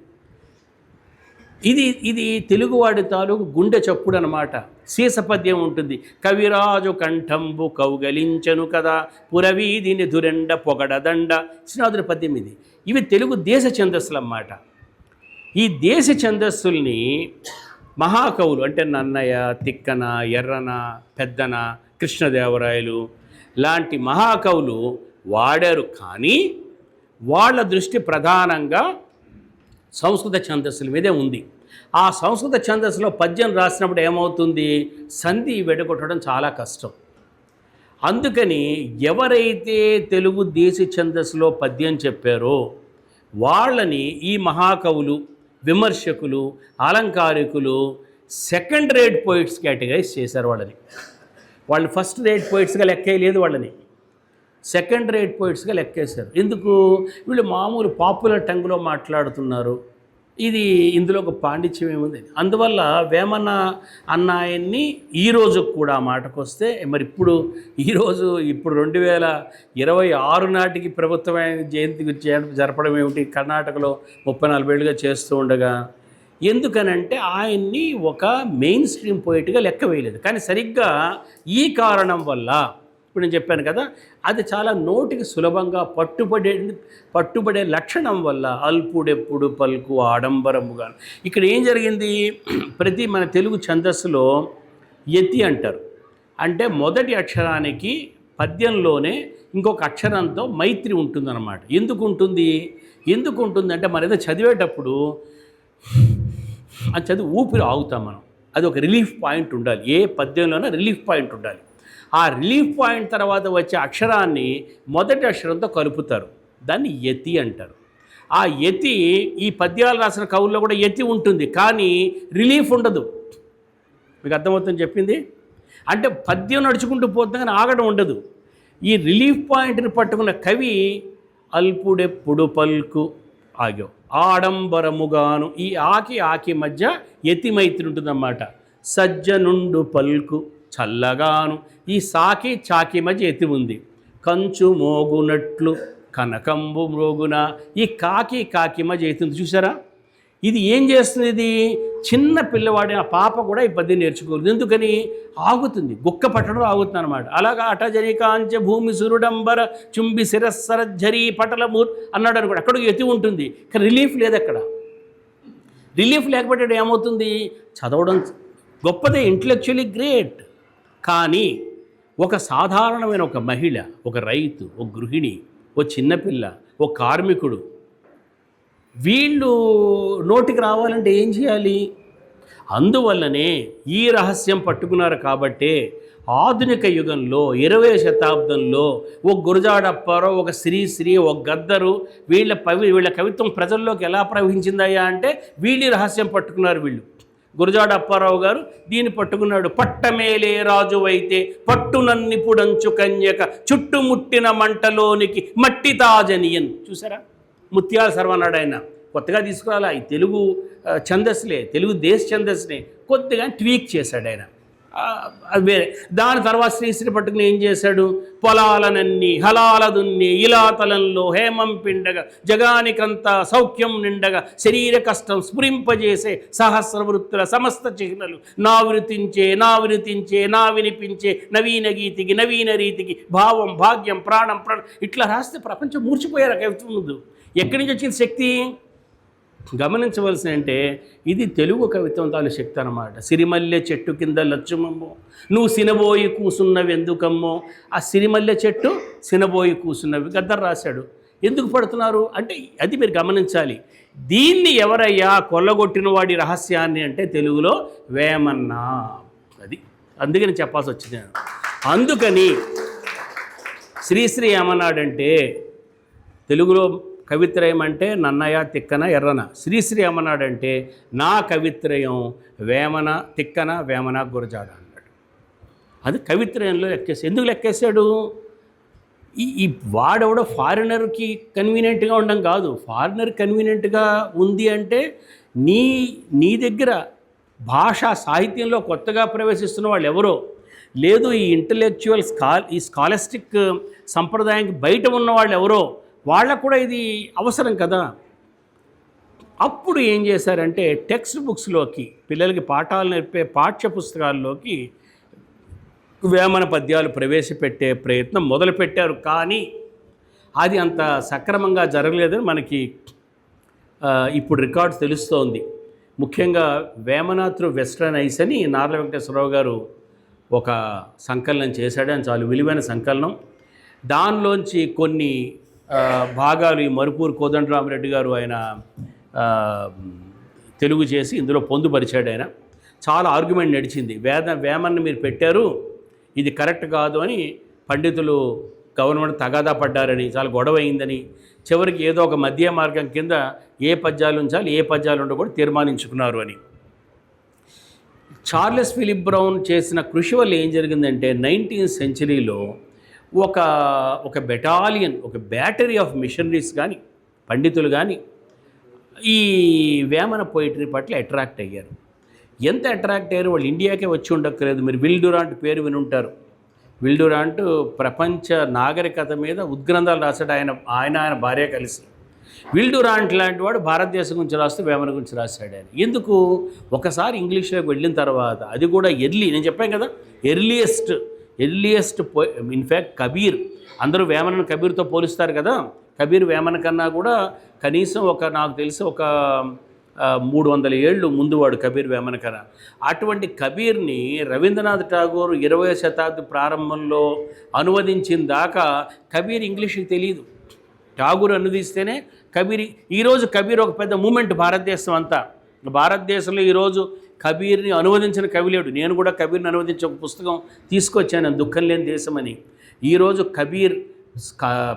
ఇది తెలుగువాడి తాలూకు గుండె చప్పుడు అనమాట. సీసపద్యం ఉంటుంది. కవిరాజు కంఠంబు కౌగలించను కదా పురవీధిని దురెండ పొగడదండ, శ్రీనాథుడి పద్యం ఇది. ఇవి తెలుగు దేశ ఛందస్సులు అన్నమాట. ఈ దేశ ఛందస్సుల్ని మహాకవులు అంటే నన్నయ్య, తిక్కన, ఎర్రన, పెద్దన, కృష్ణదేవరాయలు లాంటి మహాకవులు వాడారు. కానీ వాళ్ళ దృష్టి ప్రధానంగా సంస్కృత ఛందస్సుల మీదే ఉంది. ఆ సంస్కృత ఛందస్సులో పద్యం రాసినప్పుడు ఏమవుతుంది, సంధి వెడగొట్టడం చాలా కష్టం. అందుకని ఎవరైతే తెలుగు దేశ ఛందస్సులో పద్యం చెప్పారో వాళ్ళని ఈ మహాకవులు, విమర్శకులు, అలంకారికులు సెకండ్ రేట్ పోయిట్స్ కేటగరైజ్ చేశారు. వాళ్ళు ఫస్ట్ రేట్ పోయిట్స్గా లెక్కేయలేదు, వాళ్ళని సెకండ్ రేట్ పోయిట్స్గా లెక్కేశారు. ఎందుకు, వీళ్ళు మామూలు పాపులర్ టంగ్లో మాట్లాడుతున్నారు. ఇందులో ఒక పాండిత్యం ఏముంది. అందువల్ల వేమన అన్న ఆయన్ని ఈరోజు కూడా మాటకొస్తే, మరి ఇప్పుడు 2026 నాటికి ప్రభుత్వమైన జయంతికి జరపడం ఏమిటి, కర్ణాటకలో 34 ఏళ్ళుగా చేస్తూ ఉండగా, ఎందుకనంటే ఆయన్ని ఒక మెయిన్ స్ట్రీమ్ పోయిట్గా లెక్క వేయలేదు. కానీ సరిగ్గా ఈ కారణం వల్ల, ఇప్పుడు నేను చెప్పాను కదా, అది చాలా నోటికి సులభంగా పట్టుబడే లక్షణం వల్ల అల్పుడెప్పుడు పలుకు ఆడంబరముగా. ఇక్కడ ఏం జరిగింది, ప్రతి మన తెలుగు ఛందస్సులో యతి అంటారు. అంటే మొదటి అక్షరానికి పద్యంలోనే ఇంకొక అక్షరంతో మైత్రి ఉంటుందన్నమాట. ఎందుకు ఉంటుంది అంటే మనం ఏదో చదివేటప్పుడు అది చదివి ఊపిరి ఆగుతాం మనం. అది ఒక రిలీఫ్ పాయింట్ ఉండాలి, ఏ పద్యంలోనే రిలీఫ్ పాయింట్ ఉండాలి. ఆ రిలీఫ్ పాయింట్ తర్వాత వచ్చే అక్షరాన్ని మొదటి అక్షరంతో కలుపుతారు, దాన్ని యతి అంటారు. ఆ యతి ఈ పద్యాలు రాసిన కవుల్లో కూడా యతి ఉంటుంది, కానీ రిలీఫ్ ఉండదు. మీకు అర్థమవుతుంది చెప్పింది? అంటే పద్యం నడుచుకుంటూ పోతుంది కానీ ఆగడం ఉండదు. ఈ రిలీఫ్ పాయింట్ని పట్టుకున్న కవి అల్పుడెప్పుడు పల్కు ఆగో ఆడంబరముగాను, ఈ ఆకి మధ్య యతి మైత్రి ఉంటుందన్నమాట. సజ్జనుండు పల్కు చల్లగాను, ఈ సాకి చాకి మధ్య యతి ఉంది. కంచు మోగునట్లు కనకంబు మ్రోగున, ఈ కాకి మధ్య యతి ఉంది. చూసారా, ఇది ఏం చేస్తుంది, ఇది చిన్న పిల్లవాడి ఆ పాప కూడా ఈ పద్యం నేర్చుకోలేదు. ఎందుకని, ఆగుతుంది, గుక్క పట్టడం ఆగుతుంది అనమాట. అలాగా అటజరి కాంచ భూమి సురుడంబర చుంబి శిరస్సర ఝరీ పటలమూర్ అన్నాడు అనుకోండి, అక్కడ యతి ఉంటుంది, కానీ రిలీఫ్ లేదు. అక్కడ రిలీఫ్ లేకపోతే ఏమవుతుంది, చదవడం గొప్పదే, ఇంటలెక్చువల్లీ గ్రేట్. కానీ ఒక సాధారణమైన ఒక మహిళ, ఒక రైతు, ఒక గృహిణి, ఒక చిన్నపిల్ల, ఒక కార్మికుడు, వీళ్ళు నోటికి రావాలంటే ఏం చేయాలి? అందువల్లనే ఈ రహస్యం పట్టుకున్నారు కాబట్టే ఆధునిక యుగంలో 20వ శతాబ్దంలో ఒక గురజాడ అప్పారావు, ఒక శ్రీశ్రీ, ఒక గద్దరు వీళ్ళ కవిత్వం ప్రజల్లోకి ఎలా ప్రవహించిందయ్యా అంటే వీళ్ళు రహస్యం పట్టుకున్నారు. వీళ్ళు గురజాడ అప్పారావు గారు దీన్ని పట్టుకున్నాడు. పట్టమేలే రాజు అయితే పట్టునన్నిపుడంచు కన్యక చుట్టుముట్టిన మంటలోనికి మట్టి తాజనియన్. చూసారా, ముత్యాల సర్వనాడు ఆయన కొత్తగా తీసుకురాలా. ఈ తెలుగు ఛందస్సులే, తెలుగు దేశ ఛందస్సునే కొద్దిగా ట్వీక్ చేశాడు ఆయన. అది వేరే. దాని తర్వాత శ్రీశ్రీ పట్టుకుని ఏం చేశాడు? పొలాలనన్ని హలాల దున్ని ఇలాతలంలో హేమం పిండగా జగానికంతా సౌఖ్యం నిండగా శరీర కష్టం స్ఫురింపజేసే సహస్ర వృత్తుల సమస్త చిహ్నలు నా వినిపించే నా వినిపించే నవీన గీతికి నవీన రీతికి భావం భాగ్యం ప్రాణం ఇట్లా రాస్తే ప్రపంచం మూర్చిపోయారు కవిత్వం ముందు. ఎక్కడి నుంచి వచ్చింది శక్తి? గమనించవలసిన అంటే ఇది తెలుగు కవిత్వం తాలూ శక్తి అన్నమాట. సిరిమల్లె చెట్టు కింద లచ్చుమమ్మో నువ్వు సినబోయి కూసున్నవి ఎందుకమ్మో. ఆ సిరిమల్లె చెట్టు సినబోయి కూసున్నవి గద్దర్ రాశాడు. ఎందుకు పడుతున్నారు అంటే అది మీరు గమనించాలి. దీన్ని ఎవరయ్యా కొల్లగొట్టిన వాడి రహస్యాన్ని అంటే తెలుగులో వేమన్న. అది అందుకని చెప్పాల్సి వచ్చింది. అందుకని శ్రీశ్రీ ఏమన్నాడంటే తెలుగులో కవిత్రయం అంటే నన్నయ తిక్కన ఎర్రన. శ్రీశ్రీ ఏమన్నాడంటే నా కవిత్రయం వేమన తిక్కన వేమన గురజాడ అన్నాడు. అది కవిత్రయంలో లెక్కేసి ఎందుకు లెక్కేశాడు? ఈ వాడెవడో ఫారినర్కి కన్వీనియంట్గా ఉండడం కాదు. ఫారినర్ కన్వీనియంట్గా ఉంది అంటే నీ దగ్గర భాషా సాహిత్యంలో కొత్తగా ప్రవేశిస్తున్న వాళ్ళు ఎవరో లేదు, ఈ ఇంటలెక్చువల్ ఈ స్కాలస్టిక్ సంప్రదాయానికి బయట ఉన్న వాళ్ళు ఎవరో వాళ్ళకు కూడా ఇది అవసరం కదా. అప్పుడు ఏం చేశారంటే టెక్స్ట్ బుక్స్లోకి పిల్లలకి పాఠాలు నేర్పే పాఠ్య పుస్తకాల్లోకి వేమన పద్యాలు ప్రవేశపెట్టే ప్రయత్నం మొదలుపెట్టారు. కానీ అది అంత సక్రమంగా జరగలేదని మనకి ఇప్పుడు రికార్డ్స్ తెలుస్తోంది. ముఖ్యంగా వేమన త్రూ వెస్ట్రన్ ఐస్ అని నార్ల వెంకటేశ్వరరావు గారు ఒక సంకలనం చేశాడు. అని చాలా విలువైన సంకలనం. దానిలోంచి కొన్ని భాగాలు ఈ మరుపూరు కోదండరామిరెడ్డి గారు ఆయన తెలుగు చేసి ఇందులో పొందుపరిచాడు. ఆయన చాలా ఆర్గ్యుమెంట్ నడిచింది. వేమన్ని మీరు పెట్టారు, ఇది కరెక్ట్ కాదు అని పండితులు గవర్నమెంట్ తగాదా పడ్డారని, చాలా గొడవ అయిందని, చివరికి ఏదో ఒక మధ్య మార్గం కింద ఏ పద్యాలు ఉంచాలి ఏ పద్యాలు ఉండో కూడా తీర్మానించుకున్నారు అని. చార్లెస్ ఫిలిప్ బ్రౌన్ చేసిన కృషి వల్ల ఏం జరిగిందంటే 19th సెంచరీలో ఒక బెటాలియన్, ఒక బ్యాటరీ ఆఫ్ మిషనరీస్ కానీ పండితులు కానీ ఈ వేమన పోయిటరీ పట్ల అట్రాక్ట్ అయ్యారు. ఎంత అట్రాక్ట్ అయ్యారు? వాళ్ళు ఇండియాకే వచ్చి ఉండక్కర్లేదు. మీరు విల్ డ్యూరాంట్ పేరు వినుంటారు. విల్ డ్యూరాంట్ ప్రపంచ నాగరికత మీద ఉద్గ్రంథాలు రాశాడు. ఆయన భార్య కలిసి. విల్ డ్యూరాంట్ లాంటి వాడు భారతదేశం గురించి రాస్తూ వేమన గురించి రాశాడు. ఆయన ఎందుకు? ఒకసారి ఇంగ్లీష్లోకి వెళ్ళిన తర్వాత, అది కూడా నేను చెప్పాను కదా, ఎర్లియస్ట్ ఇన్ఫ్యాక్ట్ కబీర్, అందరూ వేమనను కబీర్తో పోలుస్తారు కదా. కబీర్ వేమన కన్నా కూడా కనీసం నాకు తెలిసి ఒక 300 ఏళ్ళు ముందువాడు కబీర్ వేమన కన్నా. అటువంటి కబీర్ని రవీంద్రనాథ్ ఠాగూర్ 20వ శతాబ్ది ప్రారంభంలో అనువదించిన దాకా కబీర్ ఇంగ్లీష్కి తెలియదు. ఠాగూర్ అనువదిస్తేనే కబీర్. ఈరోజు కబీర్ ఒక పెద్ద మూమెంట్ భారతదేశం అంతా. భారతదేశంలో ఈరోజు కబీర్ని అనువదించిన కవి లేడు. నేను కూడా కబీర్ని అనువదించి ఒక పుస్తకం తీసుకొచ్చాను, దుఃఖం లేని దేశం అని. ఈరోజు కబీర్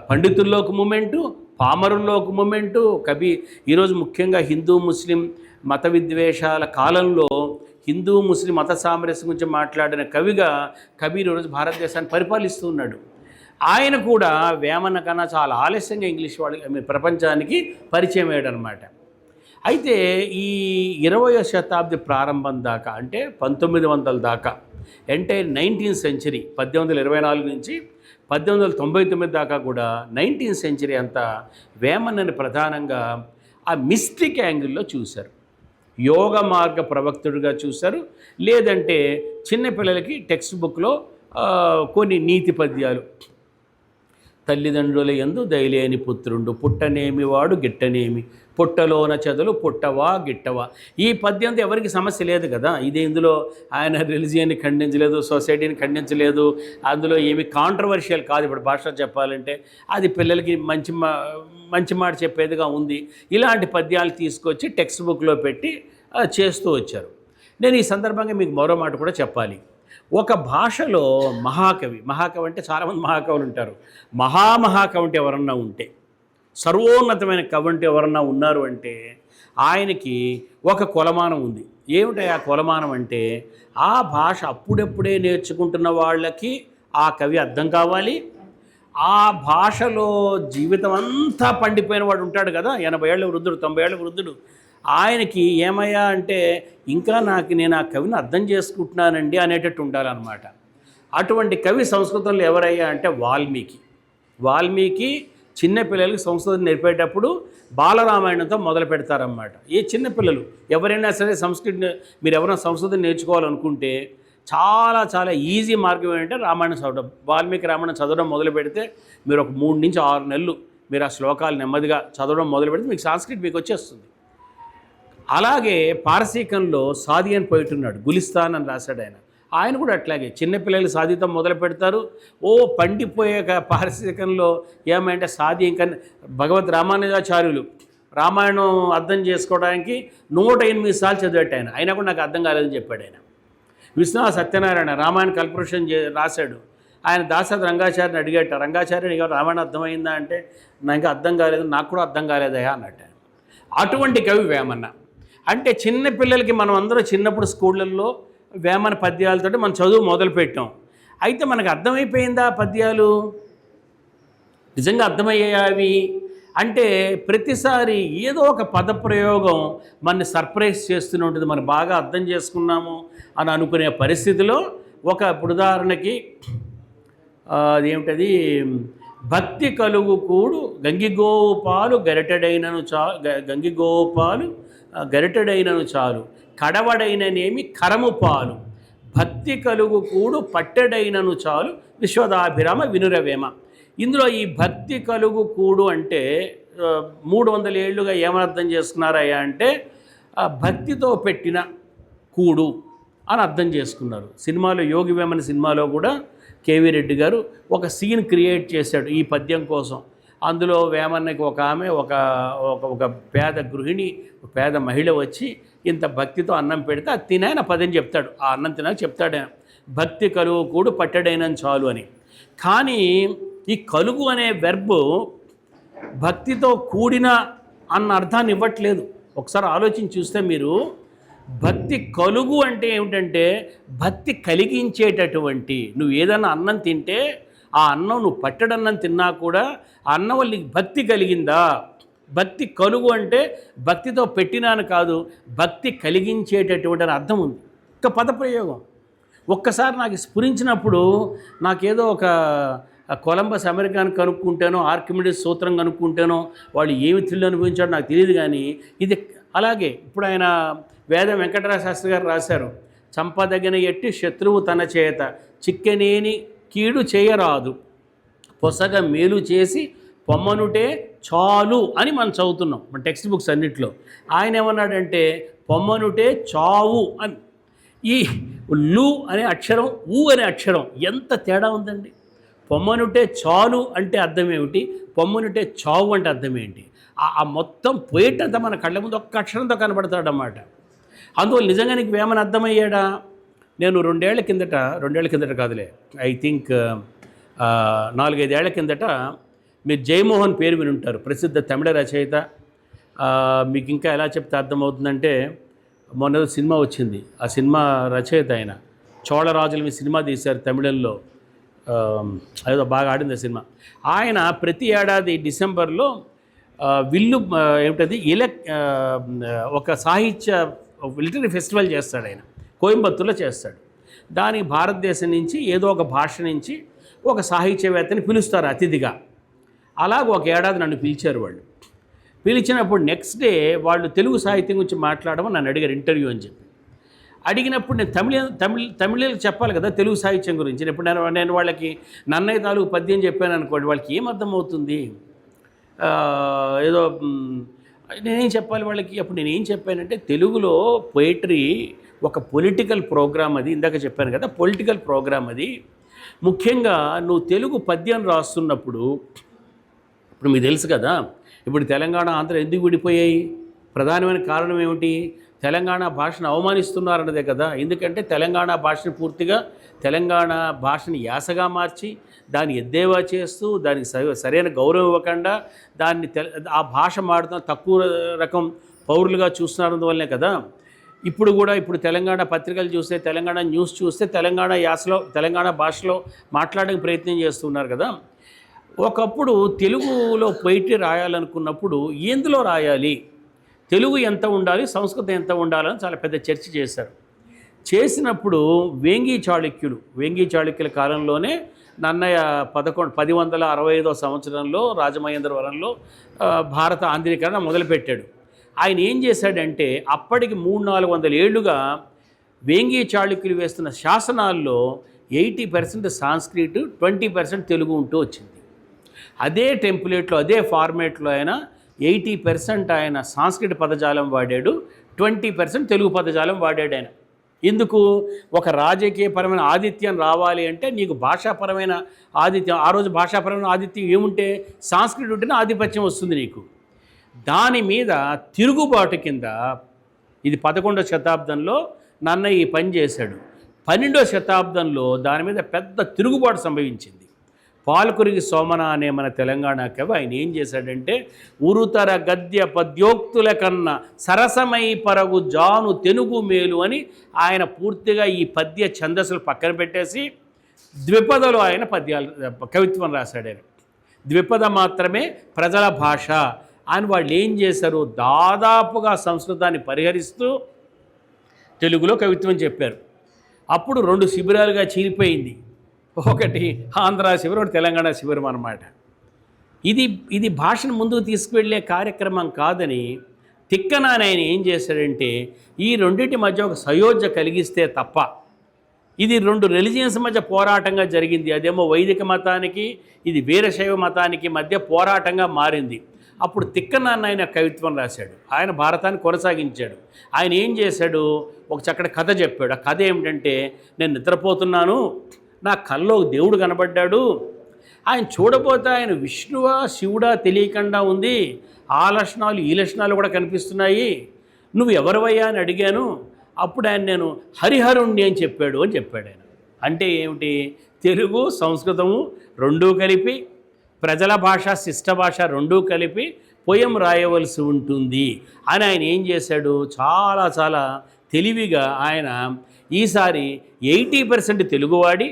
పండితుల్లో ఒక మూమెంటు, పామరుల్లో ఒక మూమెంటు. కబీర్ ఈరోజు ముఖ్యంగా హిందూ ముస్లిం మత విద్వేషాల కాలంలో హిందూ ముస్లిం మత సామరస్యం గురించి మాట్లాడిన కవిగా కబీర్ ఈరోజు భారతదేశాన్ని పరిపాలిస్తూ ఉన్నాడు. ఆయన కూడా వేమన కన్నా చాలా ఆలస్యంగా ఇంగ్లీష్ ప్రపంచానికి పరిచయం అయ్యాడు అనమాట. అయితే ఈ 20వ శతాబ్ది ప్రారంభం దాకా, అంటే 1900 దాకా, అంటే 19th సెంచరీ 1824 నుంచి 1899 దాకా కూడా 19th సెంచరీ అంతా వేమన్నని ప్రధానంగా ఆ మిస్టిక్ యాంగిల్లో చూశారు. యోగ మార్గ ప్రవక్తుడిగా చూశారు. లేదంటే చిన్నపిల్లలకి టెక్స్ట్ బుక్లో కొన్ని నీతి పద్యాలు, తల్లిదండ్రుల యందు దయలేని పుత్రుండు, పుట్టనేమి వాడు గిట్టనేమి, పుట్టలోన చెదలు పుట్టవా గిట్టవా. ఈ పద్యంతో ఎవరికి సమస్య లేదు కదా. ఇది ఇందులో ఆయన రిలీజియన్ని ఖండించలేదు, సొసైటీని ఖండించలేదు, అందులో ఏమి కాంట్రవర్షియల్ కాదు. ఇప్పుడు భాష చెప్పాలంటే అది పిల్లలకి మంచి మాట చెప్పేదిగా ఉంది. ఇలాంటి పద్యాలు తీసుకొచ్చి టెక్స్ట్ బుక్లో పెట్టి చేస్తూ వచ్చారు. నేను ఈ సందర్భంగా మీకు మరో మాట కూడా చెప్పాలి. ఒక భాషలో మహాకవి అంటే చాలామంది మహాకవులు ఉంటారు. మహాకవి అంటే ఎవరన్నా ఉంటే, సర్వోన్నతమైన కవి అంటే ఎవరన్నా ఉన్నారు అంటే ఆయనకి ఒక కొలమానం ఉంది. ఏమిటి ఆ కొలమానం అంటే, ఆ భాష అప్పుడప్పుడే నేర్చుకుంటున్న వాళ్ళకి ఆ కవి అర్థం కావాలి. ఆ భాషలో జీవితం అంతా పండిపోయిన వాడు ఉంటాడు కదా, 80 ఏళ్ళ వృద్ధుడు, 90 ఏళ్ళ వృద్ధుడు, ఆయనకి ఏమయ్యా అంటే ఇంకా నేను ఆ కవిని అర్థం చేసుకుంటున్నానండి అనేటట్టు ఉండాలన్నమాట. అటువంటి కవి సంస్కృతంలో ఎవరయ్యా అంటే వాల్మీకి చిన్నపిల్లలకి సంస్కృతం నేర్పేటప్పుడు బాలరామాయణంతో మొదలు పెడతారన్నమాట. ఏ చిన్నపిల్లలు ఎవరైనా సరే మీరు ఎవరైనా సంస్కృతం నేర్చుకోవాలనుకుంటే చాలా ఈజీ మార్గం ఏంటంటే రామాయణం చదవడం. వాల్మీకి రామాయణం చదవడం మొదలు పెడితే మీరు ఒక 3 నుంచి 6 నెలలు మీరు ఆ శ్లోకాలు నెమ్మదిగా చదవడం మొదలు పెడితే మీకు సంస్కృతం మీకు వచ్చేస్తుంది. అలాగే పారసీకంలో సాది అని పోయిట్టున్నాడు, గులిస్తాన్ అని రాశాడు ఆయన కూడా అట్లాగే చిన్నపిల్లలు సాదితో మొదలు పెడతారు. పండిపోయాక పారసీకంలో ఏమంటే సాది ఇంకా భగవద్ రామానుజాచార్యులు రామాయణం అర్థం చేసుకోవడానికి 108 సార్లు చదివాడు అయినా కూడా నాకు అర్థం కాలేదని చెప్పాడు విశ్వనాథ సత్యనారాయణ రామాయణ కల్పవృక్షం రాశాడు. ఆయన దాసరి రంగాచార్యని అడిగాట, రంగాచార్యుని రామాయణం అర్థమైందా అంటే నాకు అర్థం కాలేదు, నాకు కూడా అర్థం కాలేదయా అన్నట్టు. అటువంటి కవి వేమన్న. అంటే చిన్నపిల్లలకి మనం అందరూ చిన్నప్పుడు స్కూళ్ళల్లో వేమన పద్యాలతో మనం చదువు మొదలుపెట్టాం. అయితే మనకు అర్థమైపోయిందా పద్యాలు, నిజంగా అర్థమయ్యాయి అవి అంటే ప్రతిసారి ఏదో ఒక పదప్రయోగం మనని సర్ప్రైజ్ చేస్తూనే ఉంటుంది. మనం బాగా అర్థం చేసుకున్నాము అని అనుకునే పరిస్థితిలో ఇప్పుడు ఉదాహరణకి అదేమిటది, భక్తి కలుగు కూడు గంగిగోపాలు గరిటెడైనను చాలు కడవడైననేమి కరము పాలు, భక్తి కలుగు కూడు పట్టెడైనను చాలు విశ్వదాభిరామ వినురవేమ. ఇందులో ఈ భక్తి కలుగు కూడు అంటే 300 ఏళ్ళుగా ఏమర్థం చేసుకున్నారయ్యా అంటే భక్తితో పెట్టిన కూడు అని అర్థం చేసుకున్నారు. సినిమాలో యోగి వేమన సినిమాలో కూడా కేవీ రెడ్డి గారు ఒక సీన్ క్రియేట్ చేశాడు ఈ పద్యం కోసం. అందులో వేమన్నకి ఒక ఆమె ఒక పేద గృహిణి, పేద మహిళ వచ్చి ఇంత భక్తితో అన్నం పెడితే అది తినాయన పద్యం చెప్తాడు. ఆ అన్నం తినాక చెప్తాడు ఆయన, భక్తి కలుగు కూడు పట్టడైన చాలు అని. కానీ ఈ కలుగు అనే వెర్బ్ భక్తితో కూడిన అన్న అర్థాన్ని ఇవ్వట్లేదు. ఒకసారి ఆలోచించి చూస్తే మీరు భక్తి కలుగు అంటే ఏమిటంటే భక్తి కలిగించేటటువంటి, నువ్వు ఏదన్నా అన్నం తింటే ఆ అన్నం నువ్వు పట్టడన్నం తిన్నా కూడా ఆ అన్నం వల్ల నీకు భక్తి కలిగిందా. భక్తి కలుగు అంటే భక్తితో పెట్టినాను కాదు, భక్తి కలిగించేటటువంటి అర్థం ఉంది. ఒక పదప్రయోగం ఒక్కసారి నాకు స్ఫురించినప్పుడు నాకేదో ఒక కొలంబస్ అమెరికాను కనుక్కుంటానో ఆర్కిమిడిస్ సూత్రం కనుక్కుంటానో వాళ్ళు ఏమి థ్రిల్ అనుభవించాడో నాకు తెలియదు. కానీ ఇది అలాగే ఇప్పుడు ఆయన వేదం వెంకటరామ శాస్త్రి గారు రాశారు, చంపదగిన ఎట్టి శత్రువు తన చేత చిక్కనేని కీడు చేయరాదు, పొసగ మేలు చేసి పొమ్మనుటే చాలు అని మనం చదువుతున్నాం మన టెక్స్ట్ బుక్స్ అన్నింటిలో. ఆయన ఏమన్నాడంటే పొమ్మనుటే చావు అని. ఈ లు అనే అక్షరం, ఊ అనే అక్షరం ఎంత తేడా ఉందండి. పొమ్మనుటే చాలు అంటే అర్థం ఏమిటి, పొమ్మనుటే చావు అంటే అర్థం ఏంటి. ఆ మొత్తం పోయేటంతా మన కళ్ళ ముందు ఒక్క అక్షరంతో కనబడతాడన్నమాట. అందువల్ల నిజంగా నీకు వేమని అర్థమయ్యాడా. నేను 2 ఏళ్ల కిందట కాదులే, ఐ థింక్ 4-5 ఏళ్ల కిందట మీరు జయమోహన్ పేరు విని ఉంటారు, ప్రసిద్ధ తమిళ రచయిత. మీకు ఇంకా ఎలా చెప్తే అర్థమవుతుందంటే మొన్న సినిమా వచ్చింది, ఆ సినిమా రచయిత ఆయన. చోళరాజుల మీద సినిమా తీశారు తమిళంలో, అదేదో బాగా ఆడింది ఆ సినిమా. ఆయన ప్రతి ఏడాది డిసెంబర్లో విల్లు ఏమిటది ఒక సాహిత్య లిటరీ ఫెస్టివల్ చేస్తాడు ఆయన, కోయంబత్తూర్లో చేస్తాడు. దానికి భారతదేశం నుంచి ఏదో ఒక భాష నుంచి ఒక సాహిత్యవేత్తని పిలుస్తారు అతిథిగా. అలాగ ఒక ఏడాది నన్ను పిలిచారు వాళ్ళు. పిలిచినప్పుడు నెక్స్ట్ డే వాళ్ళు తెలుగు సాహిత్యం గురించి మాట్లాడమని నన్ను అడిగారు ఇంటర్వ్యూ అని చెప్పి. అడిగినప్పుడు నేను తమిళీలకు చెప్పాలి కదా తెలుగు సాహిత్యం గురించి. ఇప్పుడు నేను వాళ్ళకి నన్నయ్య తాలూకు పద్యం చెప్పాను అనుకోండి, వాళ్ళకి ఏం అర్థమవుతుంది? ఏదో నేనేం చెప్పాలి వాళ్ళకి? అప్పుడు నేనేం చెప్పానంటే తెలుగులో పోయిటరీ ఒక పొలిటికల్ ప్రోగ్రామ్, అది ఇందాక చెప్పాను కదా, పొలిటికల్ ప్రోగ్రామ్ అది. ముఖ్యంగా నువ్వు తెలుగు పద్యం రాస్తున్నప్పుడు, ఇప్పుడు మీకు తెలుసు కదా, ఇప్పుడు తెలంగాణ ఆంధ్ర ఎందుకు విడిపోయాయి? ప్రధానమైన కారణం ఏమిటి? తెలంగాణ భాషను అవమానిస్తున్నారన్నదే కదా. ఎందుకంటే తెలంగాణ భాషను పూర్తిగా తెలంగాణ భాషని యాసగా మార్చి దాన్ని ఎద్దేవా చేస్తూ దానికి సరైన గౌరవం ఇవ్వకుండా దాన్ని ఆ భాష మాడుతున్న తక్కువ రకం పౌరులుగా చూస్తున్నారందువల్లనే కదా. ఇప్పుడు తెలంగాణ పత్రికలు చూస్తే, తెలంగాణ న్యూస్ చూస్తే తెలంగాణ యాసలో తెలంగాణ భాషలో మాట్లాడడానికి ప్రయత్నం చేస్తున్నారు కదా. ఒకప్పుడు తెలుగులో పోయిటరీ రాయాలనుకున్నప్పుడు ఎందులో రాయాలి, తెలుగు ఎంత ఉండాలి, సంస్కృతం ఎంత ఉండాలని చాలా పెద్ద చర్చ చేశారు. చేసినప్పుడు వేంగీ చాళుక్యుల కాలంలోనే నన్నయ్య 1065 సంవత్సరంలో రాజమహేంద్రవరంలో భారత ఆంధ్రీకరణ మొదలుపెట్టాడు. ఆయన ఏం చేశాడంటే అప్పటికి 300-400 ఏళ్లుగా వేంగీ చాళుక్యులు వేస్తున్న శాసనాల్లో 80% సాంస్క్రిట్, 20% తెలుగు ఉంటూ వచ్చింది. అదే టెంప్లెట్లో అదే ఫార్మేట్లో ఆయన 80% ఆయన సాంస్క్రిట్ పదజాలం వాడాడు, 20% తెలుగు పదజాలం వాడాడు ఆయన. ఎందుకు? ఒక రాజకీయపరమైన ఆధిత్యం రావాలి అంటే నీకు భాషాపరమైన ఆధిత్యం, ఆ రోజు భాషాపరమైన ఆధిత్యం ఏముంటే సాంస్క్రిట్ ఉంటేనే ఆధిపత్యం వస్తుంది నీకు. దాని మీద తిరుగుబాటు కింద ఇది 11వ శతాబ్దంలో నన్నయ్య ఈ పని చేశాడు. 12వ శతాబ్దంలో దాని మీద పెద్ద తిరుగుబాటు సంభవించింది. పాల్కురికి సోమన అనే మన తెలంగాణ కవి ఆయన ఏం చేశాడంటే ఉరుతర గద్య పద్యోక్తుల కన్నా సరసమై పరగు జాను తెనుగు మేలు అని ఆయన పూర్తిగా ఈ పద్య ఛందస్సులు పక్కన పెట్టేసి ద్విపదలో ఆయన కవిత్వం రాశాడు. ఆయన ద్విపద మాత్రమే ప్రజల భాష అని వాళ్ళు ఏం చేశారు, దాదాపుగా సంస్కృతాన్ని పరిహరిస్తూ తెలుగులో కవిత్వం చెప్పారు. అప్పుడు 2 శిబిరాలుగా చీలిపోయింది. ఒకటి ఆంధ్ర శిబిరం, ఒకటి తెలంగాణ శిబిరం అన్నమాట. ఇది భాషను ముందుకు తీసుకువెళ్ళే కార్యక్రమం కాదని తిక్కనాని ఆయన ఏం చేశాడంటే ఈ రెండింటి మధ్య ఒక సయోధ్య కలిగిస్తే తప్ప, ఇది 2 రిలీజియన్స్ మధ్య పోరాటంగా జరిగింది. అదేమో వైదిక మతానికి, ఇది వీరశైవ మతానికి మధ్య పోరాటంగా మారింది. అప్పుడు తిక్కనాన్న ఆయన కవిత్వం రాశాడు, ఆయన భారతాన్ని కొనసాగించాడు. ఆయన ఏం చేశాడు, ఒక చక్కటి కథ చెప్పాడు. ఆ కథ ఏమిటంటే, నేను నిద్రపోతున్నాను, నా కల్లో దేవుడు కనబడ్డాడు, ఆయన చూడబోతే ఆయన విష్ణువా శివుడా తెలియకుండా ఉంది, ఆ లక్షణాలు ఈ లక్షణాలు కూడా కనిపిస్తున్నాయి, నువ్వు ఎవరివయ్యా అని అడిగాను. అప్పుడు ఆయన నేను హరిహరుణ్ణి అని చెప్పాడు ఆయన. అంటే ఏమిటి, తెలుగు సంస్కృతము రెండూ కలిపి, ప్రజల భాష శిష్ట భాష రెండూ కలిపి పోయం రాయవలసి ఉంటుంది అని ఆయన ఏం చేశాడు, చాలా చాలా తెలివిగా ఆయన ఈసారి 80% తెలుగు వాడి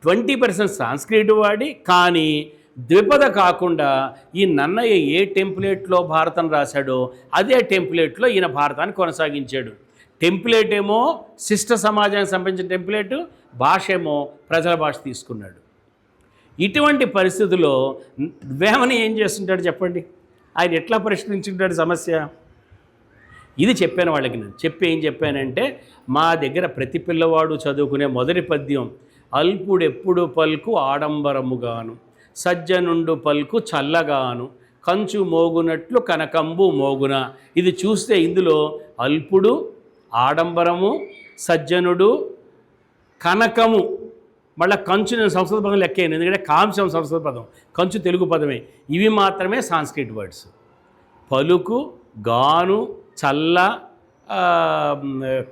20% సాంస్క్రిట్ వాడి, కానీ ద్విపద కాకుండా ఈ నన్నయ్య ఏ టెంప్లెట్లో భారతం రాశాడో అదే టెంప్లెట్లో ఈయన భారతాన్ని కొనసాగించాడు. టెంప్లెట్ ఏమో శిష్ట సమాజానికి సంబంధించిన టెంప్లెట్, భాష ఏమో ప్రజల భాష తీసుకున్నాడు. ఇటువంటి పరిస్థితుల్లో వేమన ఏం చేస్తుంటాడు చెప్పండి, ఆయన ఎట్లా పరిష్కరించుకుంటాడు సమస్య? ఇది చెప్పాను వాళ్ళకి. నేను ఏం చెప్పానంటే, మా దగ్గర ప్రతి పిల్లవాడు చదువుకునే మొదటి పద్యం అల్పుడెప్పుడు పల్కు ఆడంబరముగాను, సజ్జనుండు పల్కు చల్లగాను, కంచు మోగునట్లు కనకంబు మోగున. ఇది చూస్తే ఇందులో అల్పుడు, ఆడంబరము, సజ్జనుడు, కనకము, మళ్ళీ కంచు నేను సంస్కృత పదం లెక్కాను, ఎందుకంటే కాంశం సంస్కృత పదం, కంచు తెలుగు పదమే. ఇవి మాత్రమే సాంస్క్రిట్ వర్డ్స్. పలుకు, గాను, చల్ల,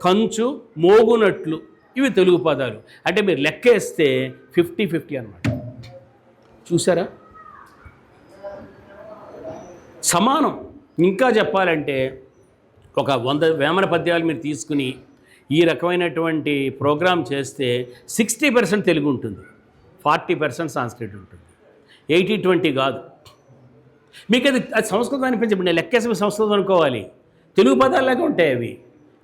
కంచు, మోగునట్లు ఇవి తెలుగు పదాలు. అంటే మీరు లెక్కేస్తే 50-50 అన్నమాట. చూసారా, సమానం. ఇంకా చెప్పాలంటే ఒక 100 వేమన పద్యాలు మీరు తీసుకుని ఈ రకమైనటువంటి ప్రోగ్రాం చేస్తే 60% తెలుగు ఉంటుంది, 40% సాంస్క్రిట్ ఉంటుంది, 80-20 కాదు. మీకు అది సంస్కృతం అనిపించండి, నేను లెక్కేసి సంస్కృతం అనుకోవాలి, తెలుగు పదాల్లాగా ఉంటాయి అవి.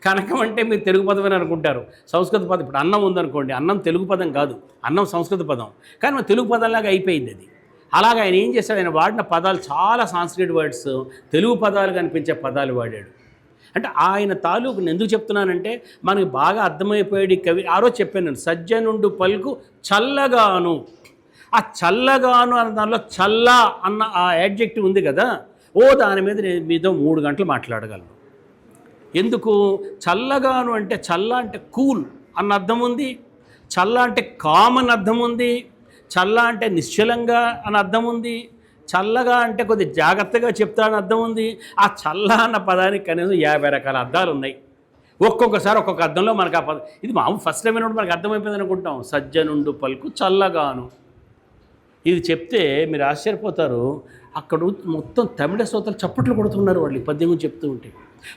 కనకం అంటే మీరు తెలుగు పదం అని అనుకుంటారు, సంస్కృత పదం. ఇప్పుడు అన్నం ఉందనుకోండి, అన్నం తెలుగు పదం కాదు, అన్నం సంస్కృత పదం, కానీ మన తెలుగు పదంలాగా అయిపోయింది అది. అలాగా ఆయన ఏం చేశాడు, ఆయన వాడిన పదాలు చాలా సాంస్క్రిట్ వర్డ్స్, తెలుగు పదాలు కనిపించే పదాలు వాడాడు. అంటే ఆయన తాలూకు నేను ఎందుకు చెప్తున్నానంటే మనకి బాగా అర్థమైపోయాడు కవి. ఆ రోజు చెప్పాను నేను, సజ్జనుండు పలుకు చల్లగాను. ఆ చల్లగాను అన్న దానిలో చల్ల అన్న ఆ యాడ్జెక్టివ్ ఉంది కదా, దాని మీద నేను మీతో 3 గంటలు మాట్లాడగలను. ఎందుకు? చల్లగాను అంటే చల్ల అంటే కూల్ అన్న అర్థం ఉంది, చల్ల అంటే కామ్ అని అర్థం ఉంది, చల్ల అంటే నిశ్చలంగా అని అర్థం ఉంది, చల్లగా అంటే కొద్ది జాగ్రత్తగా చెప్తాడని అర్థం ఉంది. ఆ చల్ల అన్న పదానికి కనీసం 50 రకాల అర్థాలు ఉన్నాయి. ఒక్కొక్కసారి ఒక్కొక్క అర్థంలో మనకు ఆ పదం, ఇది మామూలు ఫస్ట్ టైం అయినప్పుడు మనకు అర్థమైపోయింది అనుకుంటాం. సజ్జనుండు పలుకు చల్లగాను, ఇది చెప్తే మీరు ఆశ్చర్యపోతారు. అక్కడ మొత్తం తమిళ శ్రోతలు చప్పట్లు కొడుతున్నారు వాళ్ళు ఈ పద్యం గురించి చెప్తూ ఉంటే.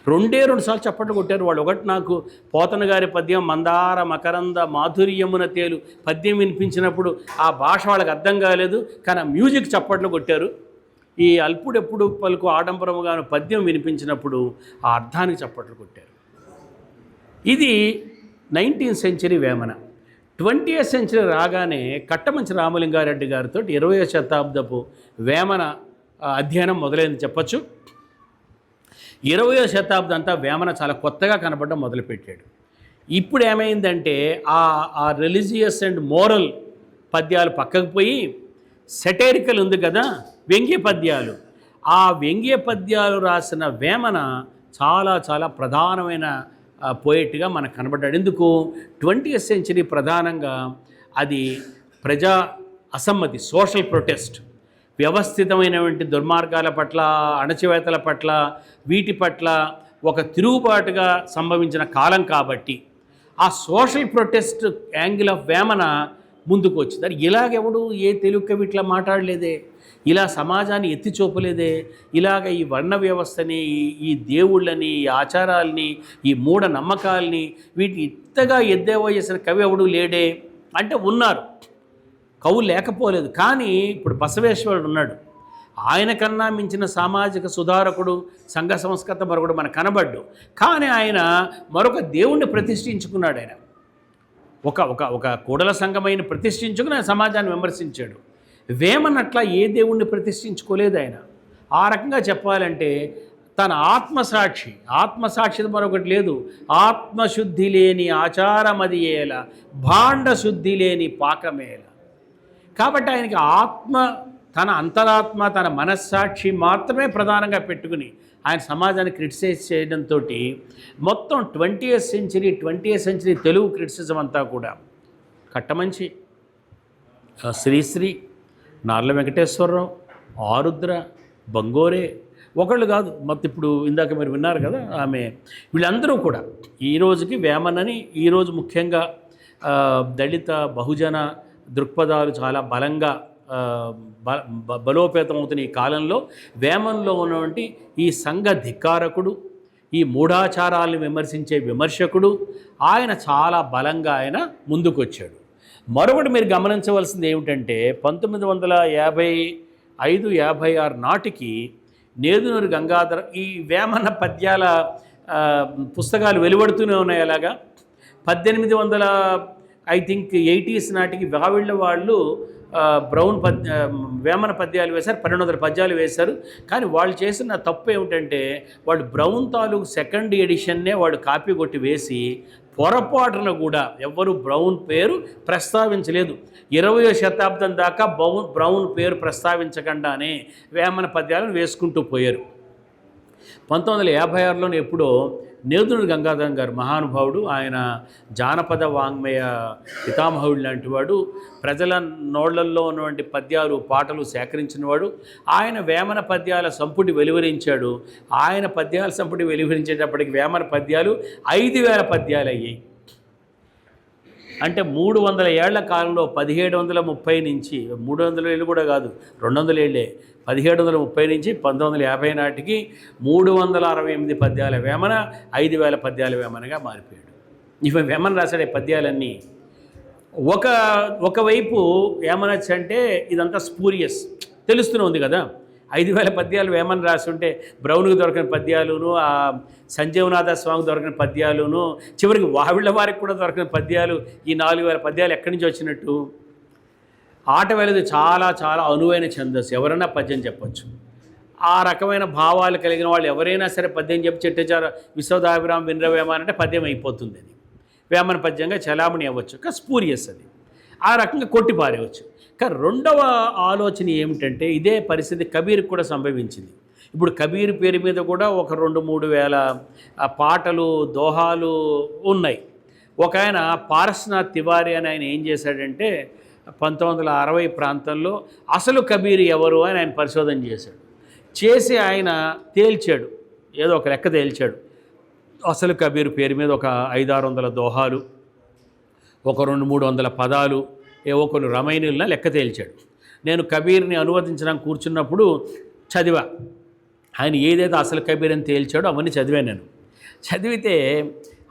2 సార్లు చప్పట్లు కొట్టారు వాళ్ళు. ఒకటి నాకు పోతన గారి పద్యం మందార మకరంద మాధుర్యమున తేలు పద్యం వినిపించినప్పుడు ఆ భాష వాళ్ళకి అర్థం కాలేదు, కానీ ఆ మ్యూజిక్ చప్పట్లు కొట్టారు. ఈ అల్పుడెప్పుడు పలుకు ఆడంబరముగాను పద్యం వినిపించినప్పుడు ఆ అర్థానికి చప్పట్లు కొట్టారు. ఇది 19th century Vemana. 20th century రాగానే కట్టమంచి రామలింగారెడ్డి గారితో 20వ శతాబ్దపు వేమన అధ్యయనం మొదలైంది చెప్పచ్చు. 20వ శతాబ్దం అంతా వేమన చాలా కొత్తగా కనపడడం మొదలుపెట్టాడు. ఇప్పుడు ఏమైందంటే ఆ రిలీజియస్ అండ్ మోరల్ పద్యాలు పక్కకు పోయి సెటైరికల్ ఉంది కదా, వ్యంగ్య పద్యాలు, ఆ వ్యంగ్య పద్యాలు రాసిన వేమన చాలా చాలా ప్రధానమైన పోయిట్గా మనకు కనబడ్డాడు. ఎందుకు? 20th సెంచరీ ప్రధానంగా అది ప్రజా అసమ్మతి, సోషల్ ప్రొటెస్ట్, వ్యవస్థితమైనటువంటి దుర్మార్గాల పట్ల, అణచివేతల పట్ల, వీటి పట్ల ఒక తిరుగుబాటుగా సంభవించిన కాలం కాబట్టి ఆ social protest angle of Vemana ముందుకు వచ్చింది. అది ఇలాగెవడు ఏ తెలుగు కవి ఇట్లా మాట్లాడలేదే, ఇలా సమాజాన్ని ఎత్తి చూపలేదే, ఇలాగ ఈ వర్ణ వ్యవస్థని, ఈ దేవుళ్ళని, ఈ ఆచారాలని, ఈ మూఢ నమ్మకాలని వీటిని ఇంతగా ఎద్దేవా చేసిన కవి ఎవడు లేడే అంటే ఉన్నారు, కవులు లేకపోలేదు. కానీ ఇప్పుడు బసవేశ్వరుడు ఉన్నాడు, ఆయన కన్నా మించిన సామాజిక సుధారకుడు, సంఘ సంస్కృత మరొకడు మనకు కనబడ్డు. కానీ ఆయన మరొక దేవుణ్ణి ప్రతిష్ఠించుకున్నాడు. ఆయన ఒక కూడల సంఘమైన ప్రతిష్ఠించుకుని ఆయన సమాజాన్ని విమర్శించాడు. వేమన అట్లా ఏ దేవుణ్ణి ప్రతిష్ఠించుకోలేదు ఆయన. ఆ రకంగా చెప్పాలంటే తన ఆత్మసాక్షి మరొకటి లేదు. ఆత్మశుద్ధి లేని ఆచారమది ఏల, భాండ శుద్ధి లేని పాకమేల. కాబట్టి ఆయనకి తన అంతరాత్మ, తన మనస్సాక్షి మాత్రమే ప్రధానంగా పెట్టుకుని ఆయన సమాజాన్ని క్రిటిసైజ్ చేయడంతో మొత్తం 20th సెంచరీ తెలుగు క్రిటిసిజం అంతా కూడా కట్టమంచి, శ్రీశ్రీ, నార్ల వెంకటేశ్వరరావు, ఆరుద్ర, బంగోరే ఒకళ్ళు కాదు, మొత్తం ఇప్పుడు ఇందాక మీరు విన్నారు కదా ఆమె, వీళ్ళందరూ కూడా ఈ రోజుకి వేమనని ఈరోజు ముఖ్యంగా దళిత బహుజన దృక్పథాలు చాలా బలంగా బలోపేతమవుతున్న ఈ కాలంలో వేమన్లో ఉన్నటువంటి ఈ సంఘ ధిక్కారకుడు, ఈ మూఢాచారాలను విమర్శించే విమర్శకుడు ఆయన చాలా బలంగా ఆయన ముందుకు వచ్చాడు. మరొకటి మీరు గమనించవలసింది ఏమిటంటే 1955-56 నాటికి నేదునూరి గంగాధర ఈ వేమన పద్యాల పుస్తకాలు వెలువడుతూనే ఉన్నాయి. అలాగా 1880s నాటికి వావిళ్ళ వాళ్ళు వేమన పద్యాలు వేశారు, 1200 పద్యాలు వేశారు. కానీ వాళ్ళు చేసిన తప్పు ఏమిటంటే వాళ్ళు బ్రౌన్ తాలూకు 2nd ఎడిషన్నే వాళ్ళు కాపీ కొట్టి వేసి పొరపాటున కూడా ఎవ్వరూ బ్రౌన్ పేరు ప్రస్తావించలేదు. 20వ శతాబ్దం దాకా బ్రౌన్ పేరు ప్రస్తావించకుండానే వేమన పద్యాలను వేసుకుంటూ పోయారు. 1956లోనే ఎప్పుడో నేదునూరి గంగాధరం గారు మహానుభావుడు, ఆయన జానపద వాంగ్మయ పితామహుడు లాంటి వాడు, ప్రజల నోళ్లల్లో ఉన్నటువంటి పద్యాలు పాటలు సేకరించినవాడు. ఆయన వేమన పద్యాల సంపుటి వెలువరించాడు. ఆయన పద్యాల సంపుటి వెలువరించేటప్పటికి వేమన పద్యాలు 5000 పద్యాలు అయ్యాయి. అంటే 300 ఏళ్ల కాలంలో 1730 నుంచి 300 ఏళ్ళు కూడా కాదు, 200 ఏళ్ళే, 1730 నుంచి 1950 నాటికి 368 పద్యాల వేమన 5000 పద్యాల వేమనగా మారిపోయాడు. ఇవి వేమన రాశాడు ఈ పద్యాలన్నీ. ఒకవైపు ఏమనొచ్చు అంటే ఇదంతా స్పూరియస్ తెలుస్తూనే ఉంది కదా. 5000 పద్యాలు వేమన రాస్తుంటే బ్రౌన్కి దొరికిన పద్యాలును, ఆ సంజీవనాథ స్వామికి దొరికిన పద్యాలును, చివరికి వావిళ్ళ వారికి కూడా దొరికిన పద్యాలు, ఈ 4000 పద్యాలు ఎక్కడి నుంచి వచ్చినట్టు? ఆట వేలది చాలా చాలా అనువైన ఛందస్సు, ఎవరన్నా పద్యం చెప్పచ్చు. ఆ రకమైన భావాలు కలిగిన వాళ్ళు ఎవరైనా సరే పద్యం చెప్పి చెట్టచార విశ్వదాభిరామ వినరవేమ అంటే పద్యం అయిపోతుంది. అది వేమన పద్యంగా చలామణి అవ్వచ్చు, కానీ స్పూరియస్ అది, ఆ రకంగా కొట్టి పారేయవచ్చు. కానీ రెండవ ఆలోచన ఏమిటంటే ఇదే పరిస్థితి కబీర్కి కూడా సంభవించింది. ఇప్పుడు కబీర్ పేరు మీద కూడా ఒక 2-3 వేల పాటలు దోహాలు ఉన్నాయి. ఒక ఆయన పారస్నాథ్ తివారీ అని ఆయన ఏం చేశాడంటే 1960 ప్రాంతంలో అసలు కబీర్ ఎవరు అని ఆయన పరిశోధన చేసి ఆయన తేల్చాడు, ఏదో ఒక లెక్క తేల్చాడు. అసలు కబీర్ పేరు మీద ఒక 500-600 దోహాలు, ఒక 200-300 పదాలు, ఏవో కొన్ని రమైనీలను లెక్క తేల్చాడు. నేను కబీర్ని అనువదించడానికి కూర్చున్నప్పుడు చదివా, ఆయన ఏదైతే అసలు కబీర్ అని తేల్చాడో అవన్నీ చదివాను. నేను చదివితే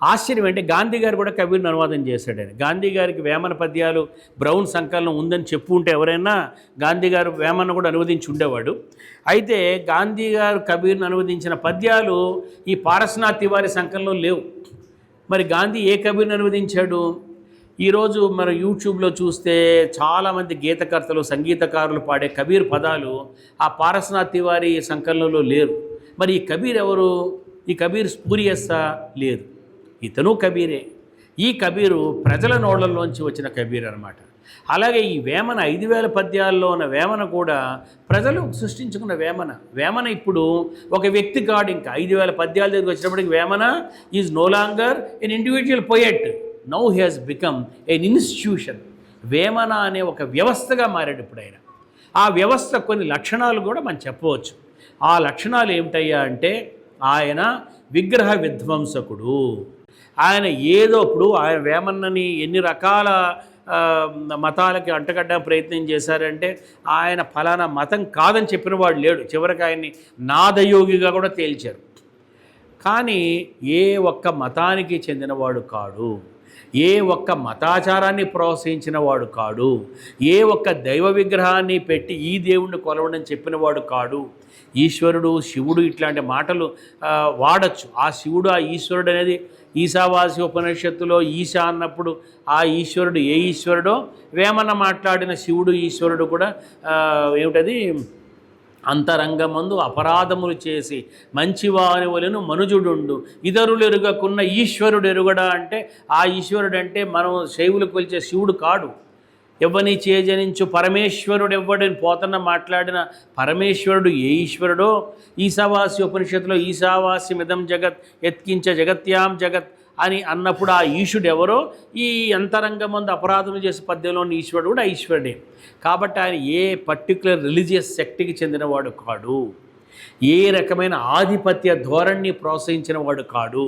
ఆశ్చర్యం అంటే గాంధీ గారు కూడా కబీర్ని అనువాదం చేశాడు. ఆయన గాంధీ గారికి వేమన పద్యాలు బ్రౌన్ సంకలనం ఉందని చెప్పు ఉంటే ఎవరైనా గాంధీ గారు వేమన కూడా అనువదించి ఉండేవాడు. అయితే గాంధీ గారు కబీర్ని అనువదించిన పద్యాలు ఈ పారస్నాథ్ తివారీ సంకలనంలో లేవు. మరి గాంధీ ఏ కబీర్ని అనువదించాడు? ఈరోజు మన యూట్యూబ్లో చూస్తే చాలామంది గీతకర్తలు సంగీతకారులు పాడే కబీర్ పదాలు ఆ పారస్నాథ్ తివారీ సంకలనంలో లేరు. మరి ఈ కబీర్ ఎవరు? ఈ కబీర్ స్పూరియస్సా? లేదు, ఇతను కబీరే. ఈ కబీరు ప్రజల నోళ్లలోంచి వచ్చిన కబీర్ అనమాట. అలాగే ఈ వేమన 5000 పద్యాల్లో ఉన్న వేమన కూడా ప్రజలు సృష్టించుకున్న వేమన ఇప్పుడు ఒక వ్యక్తి కాడు. ఇంకా 5000 పద్యాల దగ్గరికి వచ్చినప్పటికి Vemana is no longer an individual poet, now he has become an institution. Vemana అనే ఒక వ్యవస్థగా మారాడు ఇప్పుడు ఆయన. ఆ వ్యవస్థ కొన్ని లక్షణాలు కూడా మనం చెప్పవచ్చు. ఆ లక్షణాలు ఏమిటయ్యా అంటే ఆయన విగ్రహ విధ్వంసకుడు. ఆయన ఏదో ఇప్పుడు ఆయన వేమన్నని ఎన్ని రకాల మతాలకి అంటగడ్డ ప్రయత్నం చేశారంటే ఆయన ఫలానా మతం కాదని చెప్పిన వాడు లేడు. చివరికి ఆయన్ని నాదయోగిగా కూడా తేల్చారు. కానీ ఏ ఒక్క మతానికి చెందినవాడు కాడు, ఏ ఒక్క మతాచారాన్ని ప్రోత్సహించిన వాడు కాడు, ఏ ఒక్క దైవ విగ్రహాన్ని పెట్టి ఈ దేవుణ్ణి కొలవడం చెప్పినవాడు కాడు. ఈశ్వరుడు శివుడు ఇట్లాంటి మాటలు వాడచ్చు. ఆ శివుడు ఆ ఈశ్వరుడు అనేది ఈశావాసి ఉపనిషత్తులో ఈశా అన్నప్పుడు ఆ ఈశ్వరుడు ఏ ఈశ్వరుడో వేమన మాట్లాడిన శివుడు ఈశ్వరుడు కూడా ఏమిటది అంతరంగమందు అపరాధములు చేసి మంచివాని వలెను మనుజుడుండు ఇతరులు ఎరుగకున్న ఈశ్వరుడు ఎరుగడా అంటే ఆ ఈశ్వరుడు అంటే మనం శైవులు కొలిచే శివుడు కాడు. ఎవ్వని చేజనించు పరమేశ్వరుడు ఎవ్వడని పోతన్న మాట్లాడిన పరమేశ్వరుడు ఏ ఈశ్వరుడో ఈశావాసి ఉపనిషత్తులో ఈశావాస్యమిదం జగత్ ఎత్కించ జగత్యాం జగత్ అని అన్నప్పుడు ఆ ఈశ్వరుడు ఎవరో ఈ అంతరంగమందు అపరాధములు చేసే పద్యంలోని ఈశ్వరుడు కూడా ఈశ్వరుడే. కాబట్టి ఆయన ఏ పర్టికులర్ రిలీజియస్ సెక్ట్కి చెందినవాడు కాడు, ఏ రకమైన ఆధిపత్య ధోరణిని ప్రోత్సహించిన వాడు కాడు.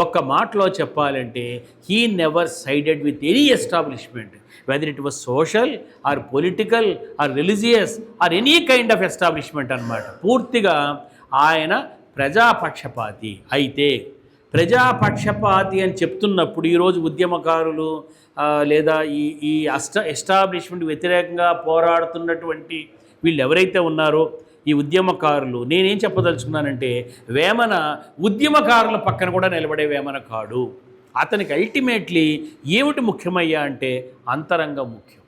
ఒక్క మాటలో చెప్పాలంటే he never sided with any establishment, whether it was social or political or religious or any kind of establishment అన్నమాట. పూర్తిగా ఆయన ప్రజాపక్షపాతి. అయితే ప్రజాపక్షపాతి అని చెప్తున్నప్పుడు ఈరోజు ఉద్యమకారులు లేదా ఈ ఎస్టాబ్లిష్మెంట్ వ్యతిరేకంగా పోరాడుతున్నటువంటి వీళ్ళు ఎవరైతే ఉన్నారో ఈ ఉద్యమకారులు, నేనేం చెప్పదలుచుకున్నానంటే వేమన ఉద్యమకారుల పక్కన కూడా నిలబడే వేమన కాడు. అతనికి అల్టిమేట్లీ ఏమిటి ముఖ్యమయ్యా అంటే అంతరంగం ముఖ్యం.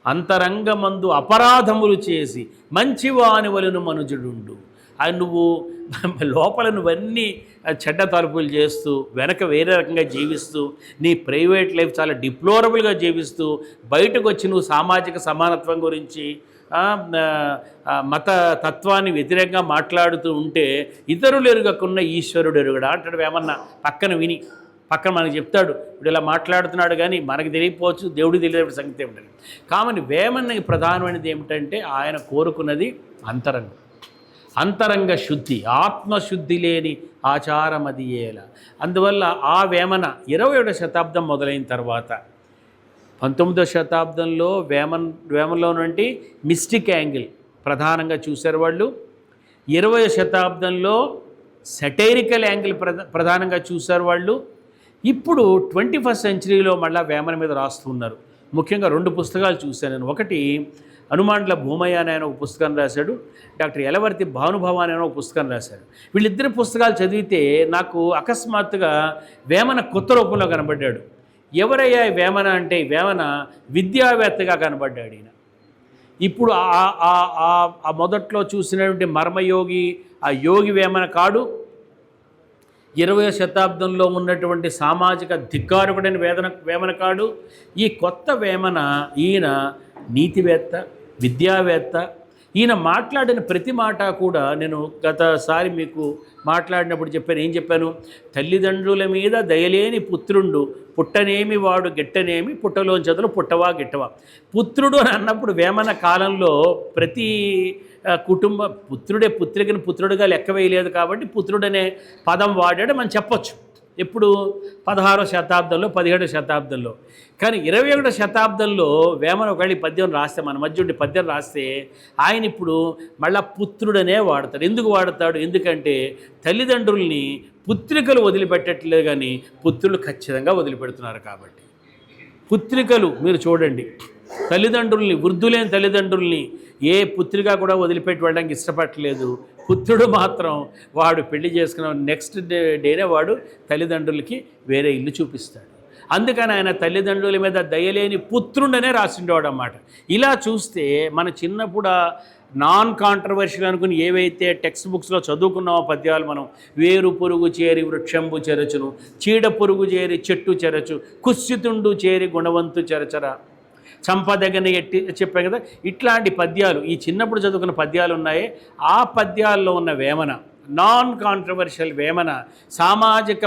అంతరంగమందు అపరాధములు చేసి మంచివాని వలెను మనుజుడుండు. అది నువ్వు లోపల నువ్వన్నీ చెడ్డ తలుపులు చేస్తూ వెనక వేరే రకంగా జీవిస్తూ నీ ప్రైవేట్ లైఫ్ చాలా డిప్లోరబుల్గా జీవిస్తూ బయటకు వచ్చి నువ్వు సామాజిక సమానత్వం గురించి మత తత్వాన్ని వ్యతిరేకంగా మాట్లాడుతూ ఉంటే ఇతరులు ఎరుగకున్న ఈశ్వరుడు ఎరుగడా అంటాడు వేమన్న. పక్కన మనకు చెప్తాడు, ఇప్పుడు ఇలా మాట్లాడుతున్నాడు కానీ మనకు తెలియకపోవచ్చు, దేవుడికి తెలియని సంగతి ఏమిటంటే. కామని వేమన్నకి ప్రధానమైనది ఏమిటంటే ఆయన కోరుకున్నది అంతరంగ శుద్ధి, ఆత్మశుద్ధి లేని ఆచారం అది ఏలా. అందువల్ల ఆ వేమన 21వ శతాబ్దం మొదలైన తర్వాత 19వ శతాబ్దంలో వేమనలో నుండి మిస్టిక్ యాంగిల్ ప్రధానంగా చూశారు వాళ్ళు. 20వ శతాబ్దంలో సెటైరికల్ యాంగిల్ ప్రధానంగా చూశారు వాళ్ళు. ఇప్పుడు 21st సెంచరీలో మళ్ళీ వేమన మీద రాస్తున్నారు. ముఖ్యంగా 2 పుస్తకాలు చూశాను నేను. ఒకటి హనుమాండ్ల భూమయ్య అని ఆయన ఒక పుస్తకం రాశాడు, డాక్టర్ యలవర్తి భానుభవాని అని ఒక పుస్తకం రాశాడు. వీళ్ళిద్దరి పుస్తకాలు చదివితే నాకు అకస్మాత్తుగా వేమన కొత్త రూపంలో కనబడ్డాడు. ఎవరయ్యా వేమన అంటే వేమన విద్యావేత్తగా కనబడ్డాడు. ఇప్పుడు ఆ మొదట్లో చూసినటువంటి మర్మయోగి, ఆ యోగి వేమన కాడు, 20వ శతాబ్దంలో ఉన్నటువంటి సామాజిక ధిక్కారకుడైన వేమన కాడు. ఈ కొత్త వేమన, ఈయన నీతివేత్త, విద్యావేత్త. ఈయన మాట్లాడిన ప్రతి మాట కూడా నేను గతసారి మీకు మాట్లాడినప్పుడు చెప్పాను. ఏం చెప్పాను? తల్లిదండ్రుల మీద దయలేని పుత్రుండు, పుట్టనేమి వాడు గిట్టనేమి, పుట్టలోంచదులు పుట్టవా గిట్టవా. పుత్రుడు అని అన్నప్పుడు వేమన కాలంలో ప్రతి కుటుంబ పుత్రికను పుత్రుడిగా లెక్క వేయలేదు కాబట్టి పుత్రుడనే పదం వాడాడు మనం చెప్పొచ్చు. ఇప్పుడు 16వ శతాబ్దంలో, 17వ శతాబ్దంలో. కానీ 21వ శతాబ్దంలో వేమన ఒకవేళ పద్యం రాస్తే, మన మధ్య ఉండి పద్యం రాస్తే, ఆయన ఇప్పుడు మళ్ళా పుత్రుడనే వాడతాడు. ఎందుకు వాడతాడు? ఎందుకంటే తల్లిదండ్రుల్ని పుత్రికలు వదిలిపెట్టట్లేదు, కానీ పుత్రులు ఖచ్చితంగా వదిలిపెడుతున్నారు కాబట్టి. పుత్రికలు మీరు చూడండి, తల్లిదండ్రుల్ని, వృద్ధులైన తల్లిదండ్రుల్ని ఏ పుత్రిక కూడా వదిలిపెట్టి వెళ్ళడానికి ఇష్టపడలేదు. పుత్రుడు మాత్రం వాడు పెళ్లి చేసుకున్న నెక్స్ట్ డేనే వాడు తల్లిదండ్రులకి వేరే ఇల్లు చూపిస్తాడు. అందుకని ఆయన తల్లిదండ్రుల మీద దయలేని పుత్రుడనే రాసిండేవాడు అన్నమాట. ఇలా చూస్తే మన చిన్నప్పుడు నాన్ కాంట్రవర్షియల్ అనుకుని ఏవైతే టెక్స్ట్ బుక్స్లో చదువుకున్నామో పద్యాలు, మనం వేరు పురుగు చేరి వృక్షంబు చెరచును, చీడ పురుగు చేరి చెట్టు చెరచు, కుస్సితుండు చేరి గుణవంతు చెరచర, చంపదగని ఎట్టి చెప్పాను కదా. ఇట్లాంటి పద్యాలు, ఈ చిన్నప్పుడు చదువుకున్న పద్యాలు ఉన్నాయి. ఆ పద్యాల్లో ఉన్న వేమన, నాన్ కాంట్రవర్షియల్ వేమన, సామాజిక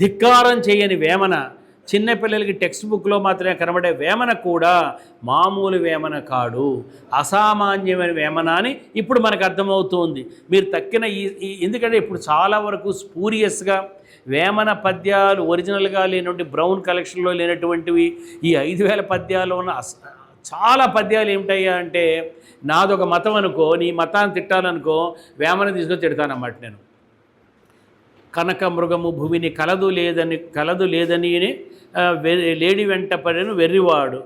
ధిక్కారం చేయని వేమన, చిన్నపిల్లలకి టెక్స్ట్ బుక్లో మాత్రమే కనబడే వేమన కూడా మామూలు వేమన కాడు, అసామాన్యమైన వేమన అని ఇప్పుడు మనకు అర్థమవుతుంది. మీరు తక్కిన ఎందుకంటే ఇప్పుడు చాలా వరకు స్పూరియస్గా వేమన పద్యాలు ఒరిజినల్గా లేనటువంటి బ్రౌన్ కలెక్షన్లో లేనటువంటివి ఈ 5000 పద్యాలు ఉన్న చాలా పద్యాలు ఏమిటయ్యా అంటే, నాదొక మతం అనుకో, నీ మతాన్ని తిట్టాలనుకో, వేమన తీసుకొని తిడతానన్నమాట నేను. కనక మృగము భువిని కలదు లేదని లేడి వెంట పడిన వెర్రివాడు,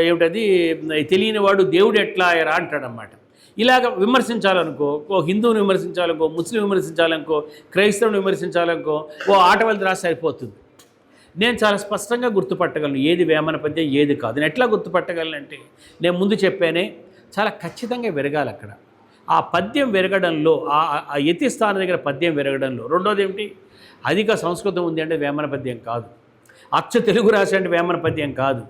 ఏమిటది తెలియనివాడు దేవుడు ఎట్లా ఆయరా అంటాడనమాట. ఇలాగ విమర్శించాలనుకో, ఓ హిందువుని విమర్శించాలనుకో, ముస్లిం విమర్శించాలనుకో, క్రైస్తవుని విమర్శించాలనుకో, ఓ ఆటవెళ్తి రాసి సరిపోతుంది. నేను చాలా స్పష్టంగా గుర్తుపట్టగలను ఏది వేమన పద్యం ఏది కాదు. నేను ఎట్లా గుర్తుపట్టగలనంటే, నేను ముందు చెప్పానే, చాలా ఖచ్చితంగా విరగాలి అక్కడ. ఆ పద్యం విరగడంలో, ఆ యతి స్థానం దగ్గర పద్యం విరగడంలో. రెండోది ఏమిటి? అధిక సంస్కృతం ఉంది అంటే వేమన పద్యం కాదు. అచ్చ తెలుగు రాసి అంటే వేమన పద్యం కాదు.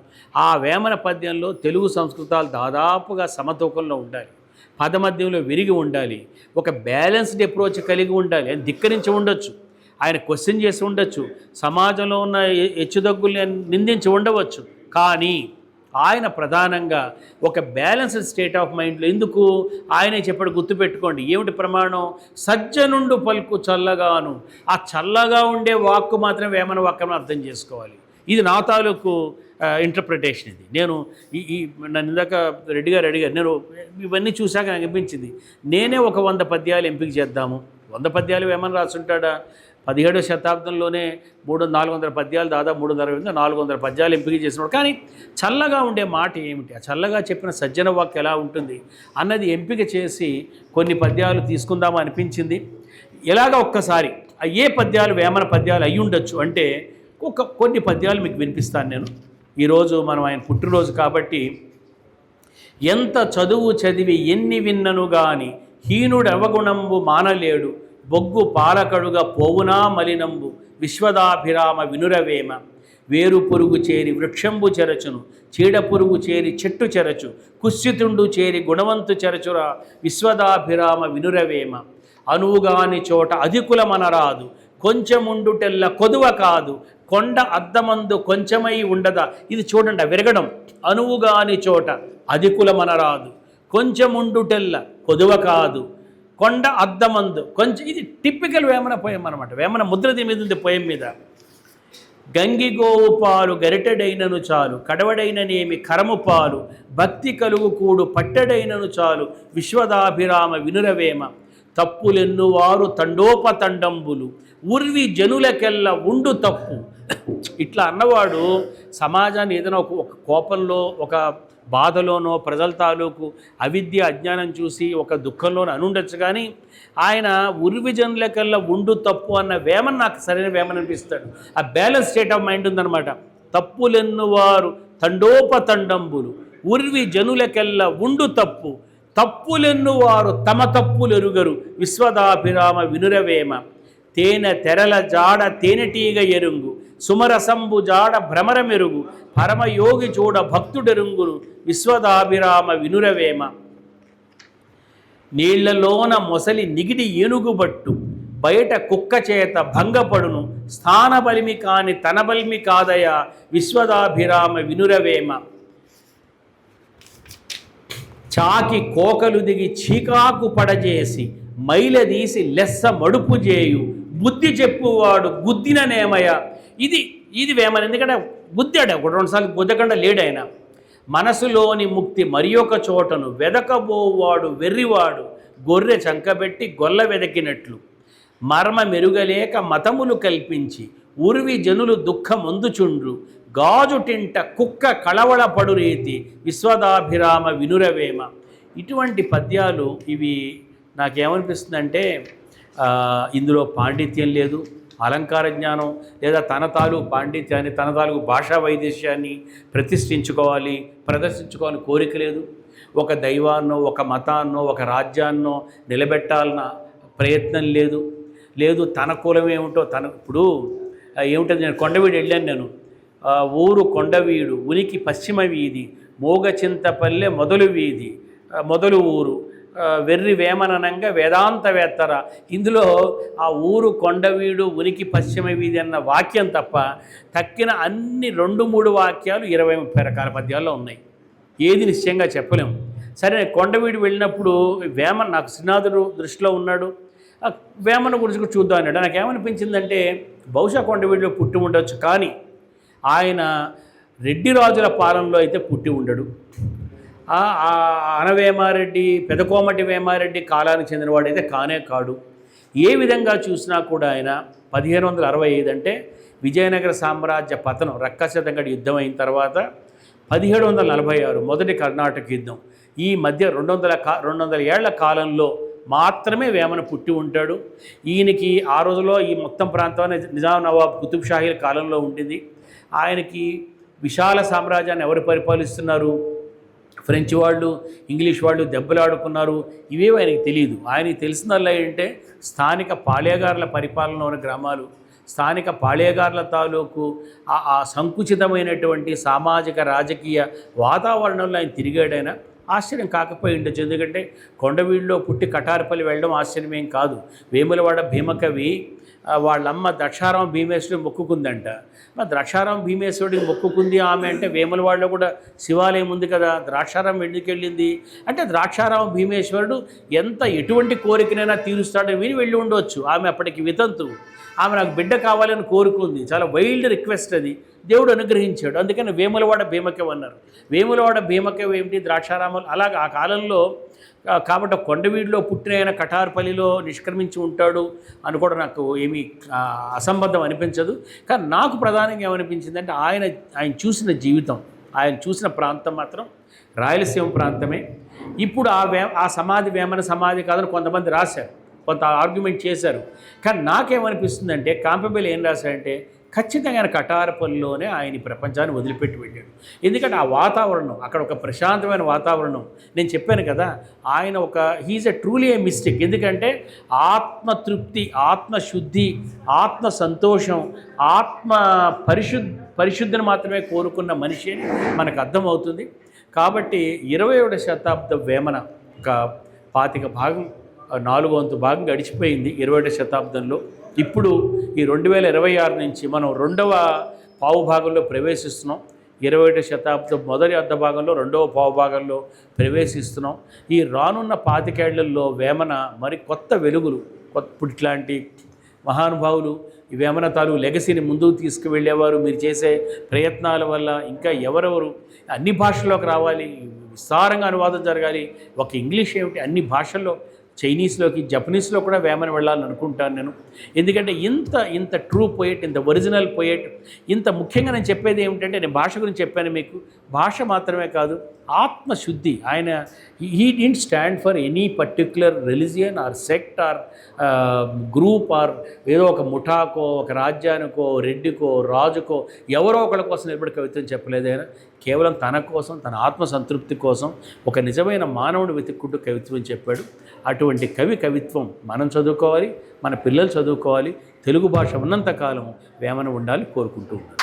ఆ వేమన పద్యంలో తెలుగు సంస్కృతాలు దాదాపుగా సమతూకంలో ఉండాలి, పదమధ్యంలో విరిగి ఉండాలి, ఒక బ్యాలెన్స్డ్ అప్రోచ్ కలిగి ఉండాలి. ఆయన ధిక్కరించి ఉండొచ్చు, ఆయన క్వశ్చన్ చేసి ఉండొచ్చు, సమాజంలో ఉన్న హెచ్చుతగ్గుల్ని నిందించి ఉండవచ్చు. కానీ ఆయన ప్రధానంగా ఒక బ్యాలెన్స్డ్ స్టేట్ ఆఫ్ మైండ్లో, ఎందుకు ఆయనే చెప్పాడు, గుర్తుపెట్టుకోండి. ఏమిటి ప్రమాణం? సజ్జనుండు పలుకు చల్లగాను. ఆ చల్లగా ఉండే వాక్కు మాత్రం వేమన వాక్యం అర్థం చేసుకోవాలి. ఇది నా తాలూకు ఇంటర్ప్రిటేషన్. ఇది నేను నన్ను ఇందాక రెడ్డి గారు అడిగారు, నేను ఇవన్నీ చూశాక నాకు అనిపించింది, నేనే ఒక 100 పద్యాలు ఎంపిక చేద్దాము. 100 పద్యాలు వేమన రాసుంటాడా? 17వ శతాబ్దంలోనే 400 పద్యాలు, దాదాపు 360-400 పద్యాలు ఎంపిక చేసినాడు. కానీ చల్లగా ఉండే మాట ఏమిటి, ఆ చల్లగా చెప్పిన సజ్జన వాక్యం ఎలా ఉంటుంది అన్నది ఎంపిక చేసి కొన్ని పద్యాలు తీసుకుందామని అనిపించింది. ఎలాగ ఒక్కసారి ఏ పద్యాలు వేమన పద్యాలు అయి ఉండొచ్చు అంటే, కొన్ని పద్యాలు మీకు వినిపిస్తాను నేను. ఈరోజు మనం ఆయన పుట్టినరోజు కాబట్టి, ఎంత చదువు చదివి ఎన్ని విన్నను గాని హీనుడు అవగుణంబు మానలేడు, బొగ్గు పాలకడుగా పోవునా మలినంబు విశ్వదాభిరామ వినురవేమ, వేరు పురుగు చేరి వృక్షంబు చెరచును, చీడ పురుగు చేరి చెట్టు చెరచు, కుస్సితుండు చేరి గుణవంతు చెరచురా విశ్వదాభిరామ వినురవేమ, అనువుగాని చోట అధికులమనరాదు, కొంచెముండుటెల్ల కొదువ కాదు, కొండ అద్దమందు కొంచెమై ఉండదా. ఇది చూడండి, విరగడం. అనువుగాని చోట అధికులమనరాదు, కొంచెముండుటెల్ల కొదువ కాదు, కొండ అద్దమందు కొంచెం. ఇది టిపికల్ వేమన పోయం అనమాట. వేమన ముద్రది మీద ఉంది పోయం మీద. గంగిగోవు పాలు గరిటెడైనను చాలు, కడవడైననేమి కరము పాలు, భక్తి కలుగు కూడు పట్టెడైనను చాలు, విశ్వదాభిరామ వినురవేమ, తప్పులెన్నువారు తండోపతండంబులు, ఉర్వి జనులకెల్ల ఉండు తప్పు. ఇట్లా అన్నవాడు సమాజాన్ని ఏదైనా ఒక కోపంలో, ఒక బాధలోనో, ప్రజల తాలూకు అవిద్య అజ్ఞానం చూసి ఒక దుఃఖంలోనో అనుండొచ్చు. కానీ ఆయన ఉర్వి జనులకల్లా ఉండు తప్పు అన్న వేమన నాకు సరైన వేమన అనిపిస్తాడు. ఆ బ్యాలెన్స్ స్టేట్ ఆఫ్ మైండ్ ఉందన్నమాట. తప్పులెన్నువారు తండోపతండంబులు, ఉర్వి జనులకెల్ల ఉండు తప్పు తప్పులెన్ను వారు తమ తప్పులెరుగరు విశ్వదాభిరామ వినురవేమ తేనె తెరల జాడ తేనెటీగ ఎరుంగు సుమరసంబు జాడ భ్రమర మెరుగు పరమయోగి చూడ భక్తుడెరుంగును విశ్వదాభిరామ వినురవేమ నీళ్లలోన మొసలి నిగిడి ఏనుగుబట్టు బయట కుక్క చేత భంగపడును స్థానబలిమి కాని తన బలిమి కాదయ విశ్వదాభిరామ వినురవేమ చాకి కోకలు దిగి చీకాకు పడజేసి మైలదీసి లెస్స మడుపు చేయు బుద్ధి చెప్పువాడు గుద్దిన నేమయ ఇది వేమన. ఎందుకంటే గుద్దాడు ఒకటి రెండుసార్లు గుద్దకుండా లేడాయన. మనసులోని ముక్తి మరి ఒక చోటను వెదకబోవాడు వెర్రివాడు గొర్రె చంకబెట్టి గొల్ల వెదకినట్లు మర్మ మెరుగలేక మతములు కల్పించి ఉరివి జనులు దుఃఖమందుచుండ్రు గాజుటింట కుక్క కళవళపడు రీతి విశ్వదాభిరామ వినురవేమ. ఇటువంటి పద్యాలు ఇవి నాకేమనిపిస్తుందంటే ఇందులో పాండిత్యం లేదు, అలంకార జ్ఞానం లేదా తన తాలూకు పాండిత్యాన్ని తన తాలూకు భాషా వైదేశ్యాన్ని ప్రతిష్ఠించుకోవాలి ప్రదర్శించుకోవాలని కోరిక లేదు. ఒక దైవాన్నో ఒక మతాన్నో ఒక రాజ్యాన్నో నిలబెట్టాలన్న ప్రయత్నం లేదు. తన కులం ఏమిటో ఇప్పుడు ఏమిటో నేను కొండవీడు వెళ్ళాను. నేను ఊరు కొండవీడు ఉనికి పశ్చిమ వీధి మోగ చింతపల్లె మొదలు వీధి మొదలు ఊరు వెర్రి వేమననంగా వేదాంతవేత్తర. ఇందులో ఆ ఊరు కొండవీడు ఉనికి పశ్చిమ వీధి అన్న వాక్యం తప్ప తక్కిన అన్ని 2-3 వాక్యాలు 20-30 రకాల పద్యాల్లో ఉన్నాయి. ఏది నిశ్చయంగా చెప్పలేము. సరే కొండవీడు వెళ్ళినప్పుడు వేమన నాకు శ్రీనాథుడు దృష్టిలో ఉన్నాడు. వేమన గురించి చూద్దాం అన్నాడు. నాకేమనిపించిందంటే బహుశా కొండవీడిలో పుట్టి ఉండొచ్చు, కానీ ఆయన రెడ్డి రాజుల పాలనలో అయితే పుట్టి ఉండడు. అనవేమారెడ్డి పెదకోమటి వేమారెడ్డి కాలానికి చెందినవాడైతే కానే కాడు. ఏ విధంగా చూసినా కూడా ఆయన 1565 అంటే విజయనగర సామ్రాజ్య పతనం రక్కసతంగడి యుద్ధం అయిన తర్వాత 1746 మొదటి కర్ణాటక యుద్ధం, ఈ మధ్య 200 ఏళ్ల కాలంలో మాత్రమే వేమన పుట్టి ఉంటాడు. ఈయనకి ఆ రోజులో ఈ మొత్తం ప్రాంతాన్ని నిజాం నవాబ్ కుతుబ్ షాహీల కాలంలో ఉండింది. ఆయనకి విశాల సామ్రాజ్యాన్ని ఎవరు పరిపాలిస్తున్నారు, ఫ్రెంచ్ వాళ్ళు ఇంగ్లీష్ వాళ్ళు దెబ్బలాడుకున్నారు, ఇవేవి ఆయనకి తెలియదు. ఆయనకి తెలిసినల్లా ఏంటంటే స్థానిక పాళేగారుల పరిపాలన ఉన్న గ్రామాలు, స్థానిక పాళేగారుల తాలూకు ఆ సంకుచితమైనటువంటి సామాజిక రాజకీయ వాతావరణంలో ఆయన తిరిగాడైనా ఆశ్చర్యం కాకపోయి ఉండొచ్చు. ఎందుకంటే కొండవీడులో పుట్టి కటారపల్లి వెళ్ళడం ఆశ్చర్యమేం కాదు. వేములవాడ భీమకవి వాళ్ళమ్మ ద్రాక్షారామ భీమేశ్వరుడు మొక్కుకుందంట. మరి ద్రాక్షారామ భీమేశ్వరుడికి మొక్కుకుంది ఆమె అంటే వేములవాడలో కూడా శివాలయం ఉంది కదా, ద్రాక్షారామం ఎందుకు వెళ్ళింది అంటే ద్రాక్షారామ భీమేశ్వరుడు ఎటువంటి కోరికనైనా తీరుస్తాడని విని వెళ్ళి ఉండవచ్చు. ఆమె అప్పటికి వితంతు, ఆమె నాకు బిడ్డ కావాలని కోరుకుంది. చాలా వైల్డ్ రిక్వెస్ట్ అది, దేవుడు అనుగ్రహించాడు. అందుకని వేములవాడ భీమకవి అన్నారు. వేములవాడ భీమకవి ఏమిటి, ద్రాక్షారామాలు అలాగ ఆ కాలంలో. కాబట్టి కొండవీడిలో పుట్టిన ఆయన కటార్పల్లిలో నిష్క్రమించి ఉంటాడు అని కూడా నాకు ఏమీ అసంబద్ధం అనిపించదు. కానీ నాకు ప్రధానంగా ఏమనిపించిందంటే ఆయన చూసిన జీవితం, ఆయన చూసిన ప్రాంతం మాత్రం రాయలసీమ ప్రాంతమే. ఇప్పుడు ఆ సమాధి వేమన సమాధి కాదని కొంతమంది రాశారు, కొంత ఆర్గ్యుమెంట్ చేశారు. కానీ నాకేమనిపిస్తుందంటే కాంపబెల్ ఏం రాశాడంటే ఖచ్చితంగా ఆయన కటారపల్లిలోనే ఆయన ప్రపంచాన్ని వదిలిపెట్టి వెళ్ళాడు. ఎందుకంటే ఆ వాతావరణం అక్కడ ఒక ప్రశాంతమైన వాతావరణం. నేను చెప్పాను కదా, ఆయన హీఈస్ ట్రూలీ ఏ మిస్టేక్. ఎందుకంటే ఆత్మతృప్తి, ఆత్మశుద్ధి, ఆత్మ సంతోషం, ఆత్మ పరిశుద్ధిని మాత్రమే కోరుకున్న మనిషి అని మనకు అర్థమవుతుంది. కాబట్టి 21వ శతాబ్దం వేమన ఒక 25 భాగం 4వ భాగం గడిచిపోయింది 21వ శతాబ్దంలో. ఇప్పుడు ఈ 2026 నుంచి మనం 2వ పావు భాగంలో ప్రవేశిస్తున్నాం. 21వ శతాబ్దం మొదటి అర్ధ భాగంలో 2వ పావు భాగంలో ప్రవేశిస్తున్నాం. ఈ రానున్న 25 ఏళ్లలో వేమన మరి కొత్త వెలుగులు, ఇప్పుడు ఇట్లాంటి మహానుభావులు ఈ వేమన తాలూకు లెగసీని ముందుకు తీసుకువెళ్ళేవారు. మీరు చేసే ప్రయత్నాల వల్ల ఇంకా ఎవరెవరు అన్ని భాషల్లోకి రావాలి, విస్తారంగా అనువాదం జరగాలి. ఒక ఇంగ్లీష్ ఏమిటి, అన్ని భాషల్లో చైనీస్లోకి, జపనీస్లో కూడా వేమన వెళ్ళాలని అనుకుంటాను నేను. ఎందుకంటే ఇంత ట్రూ పోయెట్, ఇంత ఒరిజినల్ పోయెట్. ఇంత ముఖ్యంగా నేను చెప్పేది ఏమిటంటే, నేను భాష గురించి చెప్పాను మీకు. భాష మాత్రమే కాదు, ఆత్మశుద్ధి. ఆయన he didn't stand for any particular religion or sect or group or ఏదో ఒక ముఠాకో, ఒక రాజ్యానికో, రెడ్డికో, రాజుకో, ఎవరో ఒకళ్ళ కోసం నిలబడి కవిత్వం చెప్పలేదు ఆయన. కేవలం తన కోసం, తన ఆత్మసంతృప్తి కోసం ఒక నిజమైన మానవుడు వెతుక్కుంటూ కవిత్వం చెప్పాడు. అటువంటి కవిత్వం మనం చదువుకోవాలి, మన పిల్లలు చదువుకోవాలి. తెలుగు భాష ఉన్నంతకాలం వేమన ఉండాలి కోరుకుంటూ ఉంటాను.